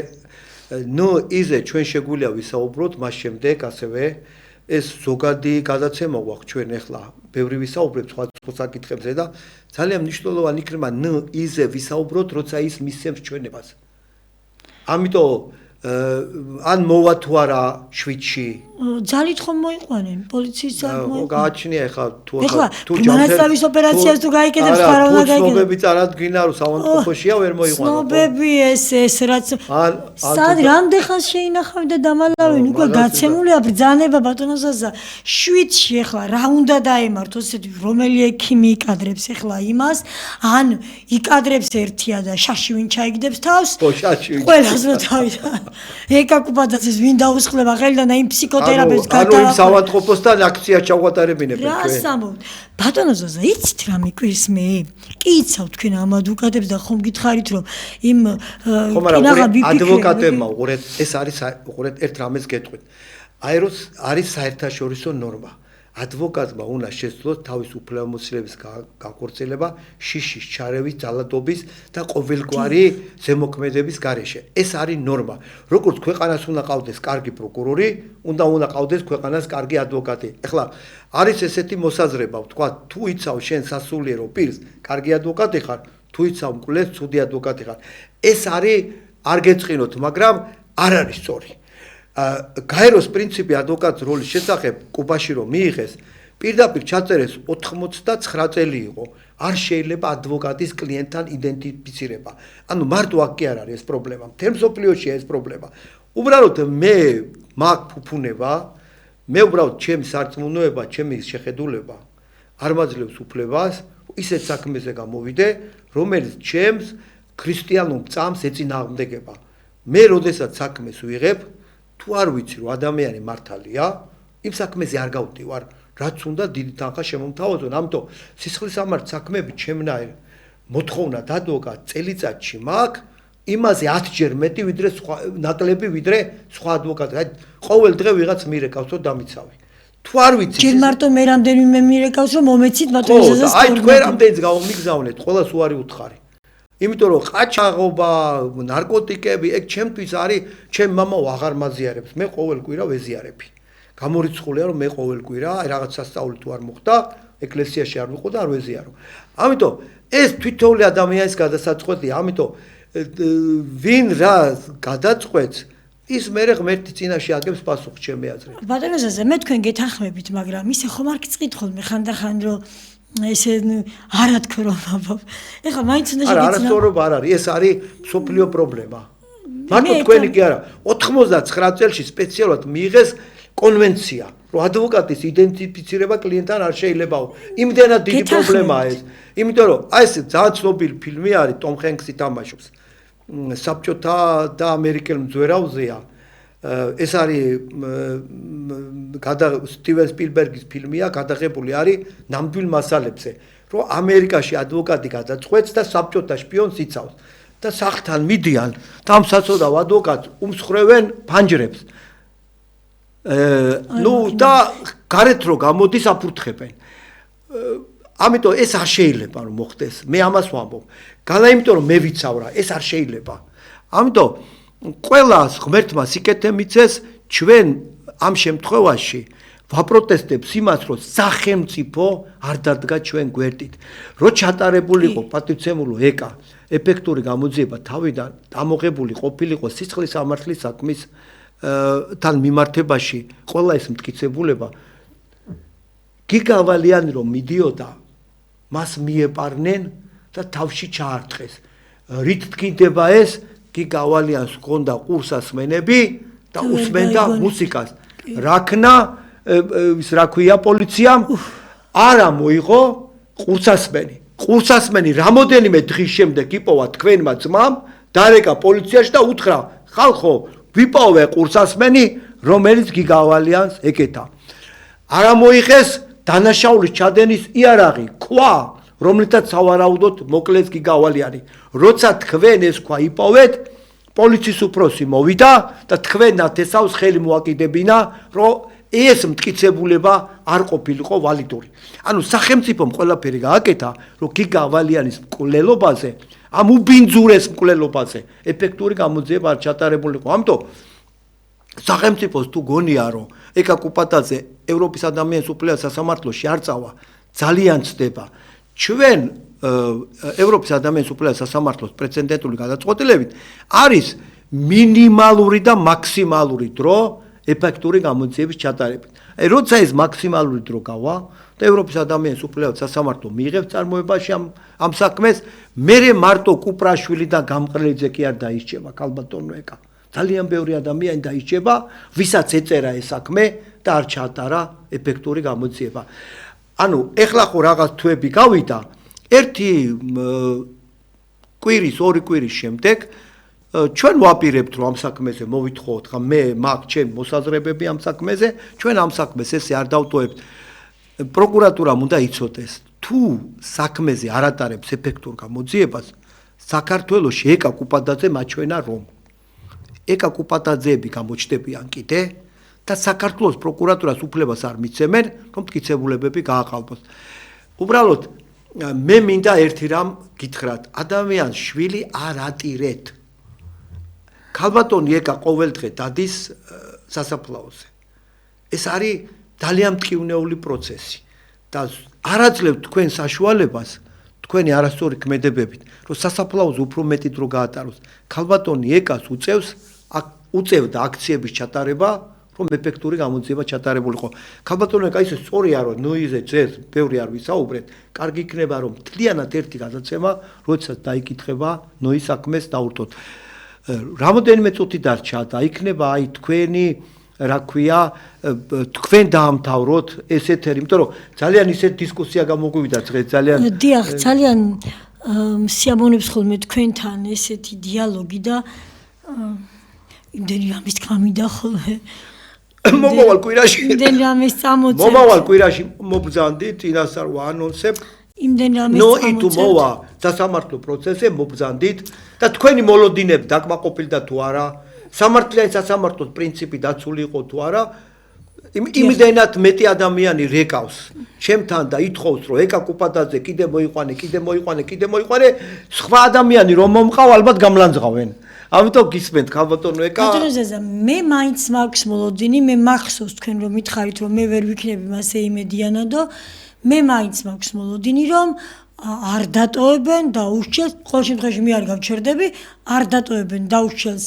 იზე ჩვენ შეგვიძლია ვისაუბროთ მას შემდეგ ასევე ეს ზოგადი გადაცემა გვაქვს ჩვენ ახლა ბევრი ვისაუბრებთ სხვა საკითხებზე და ძალიან მნიშვნელოვანი იქნება იზე ვისაუბროთ, როცა ის მისცემს ჩვენებას. ამიტომ ან მოვა თუ არა შვიდში. ძალით ხომ მოიყვანენ პოლიციის ძალით მოიყვანენ. გააჩნია ახლა თუ მანასწავის ოპერაციას თუ გაიკეთებს ხარ უნდა გაიკეთოს. ცნობები წარადგინა რომ საავადმყოფოშია ვერ მოიყვანა. ცნობები ეს რაც სად რამდენხანს შეინახავი და დამალავენ უკვე გაცემულია ბრძანება ბატონო ზაზა 7-ში ახლა რა უნდა დაემართოს ესეთი რომელი ექიმი იკადრებს ახლა იმას ან იკადრებს ერთია და შაში ვინ ჩაიგდებს თავს ყველას რო თავიდან ეკა კუპატაძეს ვინ დაუსხლება ხელიდან და იმ ფსიქოთერაპევტს ანუ იმ საავადმყოფოსთან აქცია ჩავატარებინებენ ჩვენ. რას ამბობთ? ბატონო ზაზა, იცით რა მიკვირს მე? კი იცავ თქვენ ამ ადვოკატებს და ხომ გითხარით რომ იმ კინაღა ადვოკატებმა უყურეთ, ეს არის უყურეთ ერთ რამეს გეტყვით. არის საერთაშორისო ნორმა. ადვოკატმა უნდა შესძლოს თავის უფლებამოსილების გაქორწილება შიშის ჩარევის, ძალადობის და ყოველგვარი ზემოქმედების გარეშე. ეს არის ნორმა. როგორც ქვეყანას უნდა ყავდეს კარგი პროკურორი, უნდა ყავდეს ქვეყანას კარგი ადვოკატი. ეხლა არის ესეთი მოსაზრება, ვთქვა, თუ იცავ შენ სასულიერო პირს, კარგი ადვოკატი ხარ, თუ იცავ მკვლელს, ცუდი ადვოკატი ხარ. ეს არის არ გეწყინოთ, მაგრამ არ არის სწორი. გაეროს პრინციპი ადვოკატის როლის შესახებ კუბაში რომ მიიღეს, პირდაპირ ჩაწერეს 89 წელი იყო. არ შეიძლება ადვოკატის კლიენტთან იდენტიფიცირება. ანუ მარტო აქ კი არ არის ეს პრობლემა. მთელ მსოფლიოშია ეს პრობლემა. უბრალოდ მე მაქვს ფუფუნება, მე უბრალოდ ჩემი სარწმუნოება, ჩემი შეხედულება არ მაძლევს უფლებას ისეთ საქმეზე გამოვიდე, რომელიც ჩემს ქრისტიანულ წამს ეწინააღმდეგება. მე როდესაც საქმეს ვიღებ თუ არ ვიცი რომ ადამიანი მართალია, იმ საქმეზე არ გავდივარ, რაც უნდა დიდი თანხა შემომთავაზონ. ამიტომ სისხლისამართ საქმეები ჩემნაირ მოთხოვნა ადვოკატ წელიწადში მაქვს იმაზე 10-ჯერ მეტი ვიდრე ნაკლები ვიდრე სხვა ადვოკატი. აი ყოველ დღე ვიღაც მირეკავს რომ დამიცავი. თუ არ ვიცი ჯერ მარტო მე რამდენიმე მირეკავს რომ მომეცით ბატონო ზაზას. აი თქვენ რამდენიც გამიგზავნეთ, ყველას უარი უთხარი. იმიტომ რომ ყაჩაღობა, ნარკოტიკები, ეგ ჩემთვის არის, ჩემ მამაო აღარ მაზიარებს. მე ყოველ კვირა ვეზიარები. გამორიცხულია რომ მე ყოველ კვირა რაღაც სასწაული თუ არ მოხდა, ეკლესიაში არ ვიყო და არ ვეზიარო. ამიტომ ეს თვითონული ადამიანის გადასაწყვეტია, ამიტომ ვინ რა გადაწყვეტს, ის მერე ღმერთი წინაშე აგებს პასუხს ჩემი აზრით. ბატონო ზაზა, მე თქვენ გეთანხმებით, მაგრამ ისე ხომ არ გწყით ხოლმე ხანდახან რომ ესე არა თქო რომ აბა. ეხლა მაინც უნდა შეგეცნა. არა, არასწორობა არ არის, ეს არის სოფლიო პრობლემა. მარტო თქვენი კი არა, 99 წელში სპეციალურად მიიღეს კონვენცია, რომ ადვოკატის იდენტიფიცირება კლიენტთან არ შეიძლებაო. იმდენად დიდი პრობლემაა ეს. იმიტომ რომ აი ეს ძალიან ცნობილი ფილმი არის, ტომ ჰენქსი თამაშობს. საბჭოთა და ამერიკელ მძვერავზეა. ეს არის სტივენ სპილბერგის ფილმია, გადაღებული არის ნამდვილ მასალებზე, რომ ამერიკაში ადვოკატი გადაწყვეტს და საბჭოთა შპიონს იცავს და სახლთან მიდიან და ამ საწოდავ ადვოკატს უმსხვრევენ ფანჯრებს. და გარეთ რო გამოდის აფურთხებენ. ამიტომ ეს არ შეიძლება რომ მოხდეს. მე ამას ვამბობ. გალა იმიტომ რომ მე ვიცავ რა, ეს არ შეიძლება. ამიტომ ყველას ღმერთმა სიკეთე მიცეს, ჩვენ ამ შემთხვევაში ვაპროტესტებს იმას, რომ სახელმწიფო არ დადგა ჩვენ გვერდით. რო ჩატარებული იყო პატივცემულო ეკა, ეფექტური გამოძიება თავიდან დამოღებული ყოფილიყო სისხლის სამართლის საქმის თან მიმართებაში, ყველა ეს მტკიცებულება გიგავალიანი რომ მიდიოდა, მას მიეპარნენ და თავში ჩაარტყეს. რით თქინდება ეს? გიგავალიანს ჰქონდა ყურსასმენები და უსმენდა მუსიკას. რაქნა ის რა ქვია პოლიციამ არა მოიღო ყურსასმენი. ყურსასმენი რამოდენიმე დღის შემდეგ იპოვა თქვენმა ძმამ, დარეკა პოლიციაში და უთხრა: "ხალხო, ვიპოვე ყურსასმენი, რომელიც გიგავალიანს ეკეთა." არა მოიღეს დანაშაულის ჩადენის იარაღი, ქვა, რომლითაც სავარაუდოდ მოკლეს გიგავალიანი. როცა თქვენ ეს ქვა იპოვეთ, პოლიციის უფროსი მოვიდა და თქვენად ესავს ხელი მოაკიდებინა, რომ ეს მტკიცებულება არ ყოფილიყო ვალიდური. ანუ სახელმწიფომ ყველაფერი გააკეთა, რომ გიგავალიანის მკვლელობაზე, ამ უბინძურეს მკვლელობაზე ეფექტური გამოძიება არ ჩატარებულიყო. ამიტომ სახელმწიფოს თუ გონია, რომ ეკა კუპატაძე ევროპის ადამიანის უფლებათა სასამართლოში არ წავა, ძალიან ცდება. ჩვენ ევროპის ადამიანის უფლებათა სასამართლოს პრეცედენტული გადაწყვეტილებით არის მინიმალური და მაქსიმალური დრო ეფექტური გამოძიების ჩატარებით. როცა ეს მაქსიმალური დრო გავა და ევროპის ადამიანის უფლებათა სასამართლო მიიღებს წარმოებაში ამ საქმეს, მერე მარტო კუპრაშვილი და გამყრელიძე კი არ დაისჭება, ქალბატონო ეკა. ძალიან ბევრი ადამიანი დაისჭება, ვისაც ეწერა ეს საქმე და არ ჩაატარა ეფექტური გამოძიება. ანუ ეხლა ხო რაღაც თვეები გავიდა, ერთი კვირის, ორი კვირის შემდეგ ჩვენ ვაპირებთ, რომ ამ საქმეზე მოვითხოვოთ, ხა მე მაქვს ჩემი მოსაზრებები ამ საქმეზე, ჩვენ ამ საქმეს ესე არ დავტოვებთ. პროკურატურამ უნდა იცოდეს, თუ საქმეზე არ ატარებს ეფექტურ გამოძიებას, საქართველოში ეკა კუპატაძე მაჩვენა რომ ეკა კუპატაძეები გამოჩნდებიან კიდე და საქართველოს პროკურატურას უფლებას არ მიცემენ, რომ მტკიცებულებები გააყალბოს. უბრალოდ მე მინდა ერთი რამ გითხრათ, ადამიანს შვილი არ ატირეთ. ქალბატონი ეკა ყოველდღე დადის სასაფლაოზე. ეს არის ძალიან მტკივნეული პროცესი და არაძლევთ თქვენ საშუალებას, თქვენი არასწორი ქმედებებით, რომ სასაფლაოზე უფრო მეტი დრო გაატაროს. ქალბატონი ეკას უწევდა აქციების ჩატარება, რომ ეფექტური გამოძიება ჩატარებულიყო. ქალბატონო ეკა ისე სწორია, რომ ნოიზე წერს, ბევრი არ ვისაუბრეთ, კარგი იქნება, რომ მთლიანად ერთი გადაცემა, როდესაც დაიკითხება ნოის საქმეს დაურთოთ. რამოდენიმე წუთი დარჩა და იქნება აი თქვენი რა ქვია, თქვენ დაამთავროთ ეს ეთერი, იმიტომ რომ ძალიან ისეთ დისკუსია გამოგვივიდა დღეს, ძალიან დიახ, ძალიან სიამოვნებს ხოლმე თქვენთან ესეთი დიალოგი და იმდენი რამის თქმა მინდა ხოლმე. მომავალ კვირაში იმდენი რამის წამოწევთ. მომავალ კვირაში მობრძანდით, წინასწარ ვაანონსებ. იმდენი რამის ნოი თუ მოვა სასამართლო პროცესზე მობრძანდით და თქვენი მოლოდინები დაკმაყოფილდა თუ არა, სამართლიანი სასამართლოს პრინციპი დაცული იყო თუ არა, იმდენად მეტი ადამიანი რეკავს ჩემთან და ითხოვს, რომ ეკა კუპატაძე კიდე მოიყვანე, სხვა ადამიანი რომ მომყავ, ალბათ გამლანძღავენ. ამიტომ გისმენთ ქალბატონო ეკა. ბატონო ზეზა, მე მაინც მაქვს მოლოდინი, მე მახსოვს თქვენ რომ მითხარით, რომ მე ვერ ვიქნები მასე იმედიანადო, მე მაინც მაქვს მოლოდინი, რომ არ დატოვებენ დაუშჩელს, ყოველ შემთხვევაში მე არ გავჩერდები, არ დატოვებენ დაუშჩელს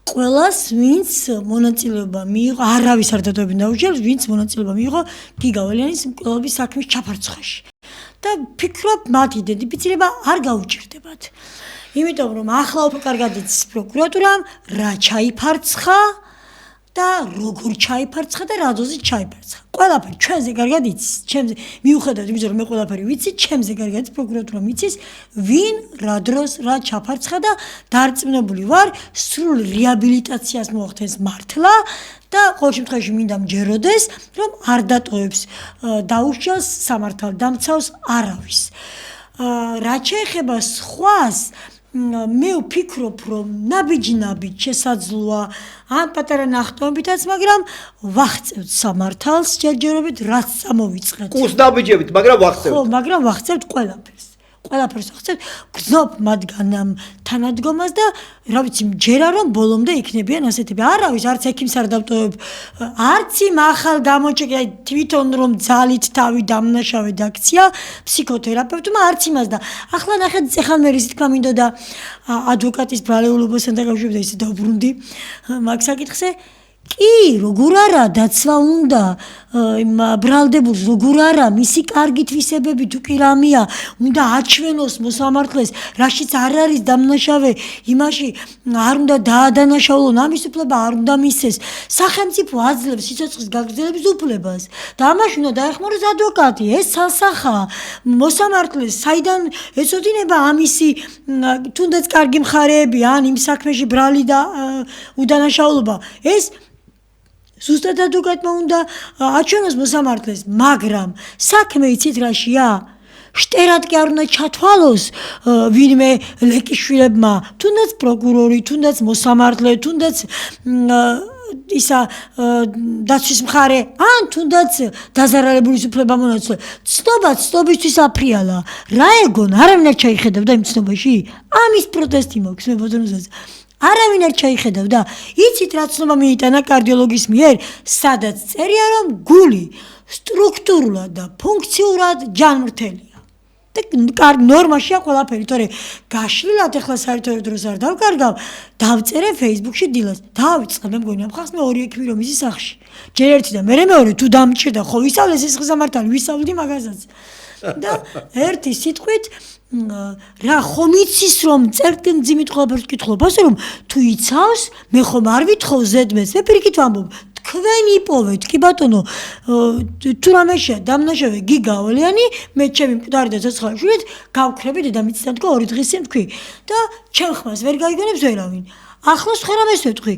ყველას, ვინც მონაწილეობა მიიღო, არავის არ დატოვებენ დაუშჩელს, ვინც მონაწილეობა მიიღო გიგავალიანის მკვლელობის საქმის ჩაფარცხაში. და ფიქრობ, მათი დედიფიცირება არ გაუჭირდებათ. იმიტომ რომ ახლა უფრო კარგად იცის პროკურატურამ რა ჩაიფარცხა და როგორ ჩაიფარცხა და რა დოზით ჩაიფარცხა. ყველაფერი ჩვენზე კარგად იცის. ჩემზე მიუხედავად იმისა, რომ მე ყველაფერი ვიცი, ჩემზე კარგად პროკურატურამ იცის, ვინ რა დროს რა ჩაფარცხა და დარწმუნებული ვარ, სრულ რეაბილიტაციას მოახდენს მართლა და ყოველ შემთხვევაში მინდა მჯეროდეს, რომ არ დატოვებს დაუშჩელს სამართალდამცავს არავის. რაც შეეხება სხვას, მე ვფიქრობ, რომ ნაბიჯ შესაძლოა ან პატარა ნახტომებითაც, მაგრამ ვახცევთ სამართალს ჯერჯერობით, რაც წამოვიწყეთ. კურს ნაბიჯებით, მაგრამ ვახცევთ. ხო, მაგრამ ვახცევთ ყველაფერს. ყველაფერს ახსენებ, გრძნობ მათგან თანადგომას და რა ვიცი, ჯერა რომ ბოლომდე იქნებიან ასეთები. არავის არც ექიმს არ დავტოვებ, არც იმ ახალ გამოჩეკა თვითონ რომ ძალით თავი დამნაშავე დაქცია ფსიქოთერაპევტმა, არც იმას და ახლა ნახეთ, ეხლა მე რისი თქმა მინდოდა ადვოკატის ბრალეულობასთან დაკავშირებით ისე დავბრუნდი მაგ საკითხზე. კი, როგორ არა, დაცვა უნდა იმ ბრალდებულს, როგორ არა, მისი კარგი თვისებები თუ კი რამეა, უნდა აჩვენოს მოსამართლეს, რაშიც არ არის დამნაშავე, იმაში არ უნდა დაადანაშაულონ, ამის უფლება არ უნდა მისცეს. სახელმწიფო აძლევს სიცოცხლის გაგრძელების უფლებას და ამაში უნდა დაეხმაროს ადვოკატი, ეს სასახაა. მოსამართლეს საიდან ეცოდინება ამისი თუნდაც კარგი მხარეები, ან იმ საქმეში ბრალი და უდანაშაულობა. ეს ზუსტად ადვოკატმა უნდა აჩვენოს მოსამართლეს, მაგრამ საქმე იცით რაშია? შტერად კი არ უნდა ჩათვალოს ვინმე ლეკიშვილებმა, თუნდაც პროკურორი, თუნდაც მოსამართლე, თუნდაც ისა დაცვის მხარე, ან თუნდაც დაზარალებულის უფლებამონაცვლე. ცნობა ცნობისთვის აფრიალა. რა ეგონ, არავინ არ ჩაიხედავდა იმ ცნობაში? ამის პროტესტი მოქვს მე ბოდრონზეზე. არავინ არ ჩაიხედავდა. იცით რა ცნობა მიიტანა კარდიოლოგის მიერ, სადაც წერია რომ გული სტრუქტურულად და ფუნქციურად ჯანმრთელია. და კარგი ნორმაშია ყველაფერი, თორე გაშლილად ეხლა საერთოდ დროს არ დავკარგავ, დავწერე Facebook-ში დილას. დავიწყე მე მგონი ამ ხალხს მე 2 ექიმი რომ იზის სახში. ჯერ ერთი და მე მეორე თუ დამჭირდა ხო ვისწავლე სისხლის სამართალი, ვისწავლდი მაგასაც. და ერთი სიტყვით რა ხომ იცის რომ წერტენ ძიმით ყველაფერს კითხულობ, ასე რომ თუ იცავს, მე ხომ არ ვითხოვ ზედმეს, მე პირიქით ვამბობ, თქვენ იპოვეთ, კი ბატონო, თუ რამეშია დამნაშავე გიგაოლიანი, მე ჩემი მკვდარი და ცოცხალი შვილით გავქრები დედამიწიდან თქო 2 დღის წინ თქვი და ჩემ ხმას ვერ გაიგონებს ვერავინ. ახლოს ხო რამეს ვეთქვი?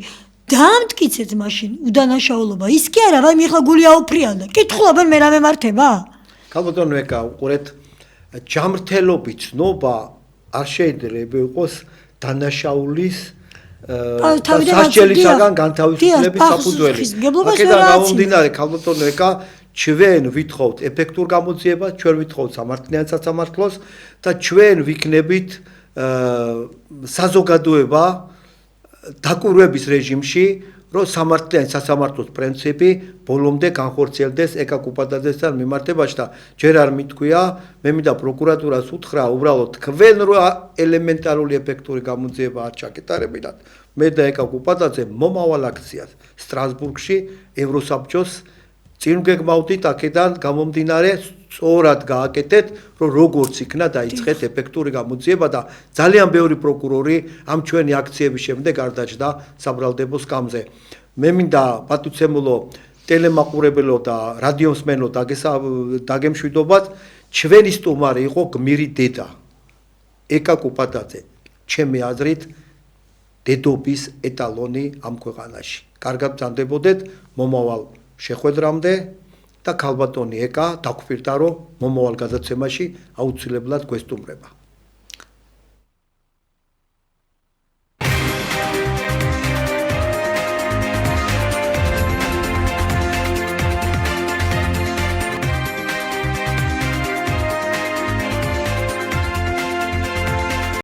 დამტკიცეთ მაშინ უდანაშაულობა, ის კი არა, ვაი მე ხა გული აუფრიალდა. კითხულობენ მე რა მემართება? ქალბატონო ეკა, უყურეთ, ჯანმრთელობით ცნობა არ შეიძლება იყოს დანაშაულის სასჯელისაგან განთავისუფლების საფუძველი. აქედან გამომდინარე, ქალბატონო ეკა, ჩვენ ვითხოვთ ეფექტურ გამოძიებას, ჩვენ ვითხოვთ სამართლიან სასამართლოს და ჩვენ ვიქნებით საზოგადოება დაკვირვების რეჟიმში, რომ სამართლიან სასამართლოს პრინციპი ბოლომდე განხორციელდეს ეკა კუპატაძესთან მიმართებაში და ჯერ არ მithქვია, მე მინდა პროკურატურას უთხრა, უბრალოდ თქვენ რო ელემენტარული ეფექტური გამოძიება არ ჩაკეტარებინათ, მე და ეკა კუპატაძე მომავალ აქციას სტრასბურგში ევროსაბჭოს წინ გეგმავდით, აქედან გამომდინარე სწორად გააკეთეთ, რომ როგორც იქნა დაიწყეთ ეფექტური გამოძიება და ძალიან ბევრი პროკურორი ამ ჩვენი აქციების შემდეგ არ დაჯდა საბრალდებო სკამზე. მე მინდა პატივცემულო ტელემაყურებელო და რადიომსმენლო დაგემშვიდობათ, ჩვენი სტუმარი იყო გმირი დედა ეკა კუპატაძე, ჩემი აზრით დედობის ეტალონი ამ ქვეყანაში. კარგად ბრძანდებოდეთ მომავალ შეხვედრამდე და ქალბატონი ეკა დაგვირდა რომ მომავალ გადაცემაში აუცილებლად გვესტუმრება.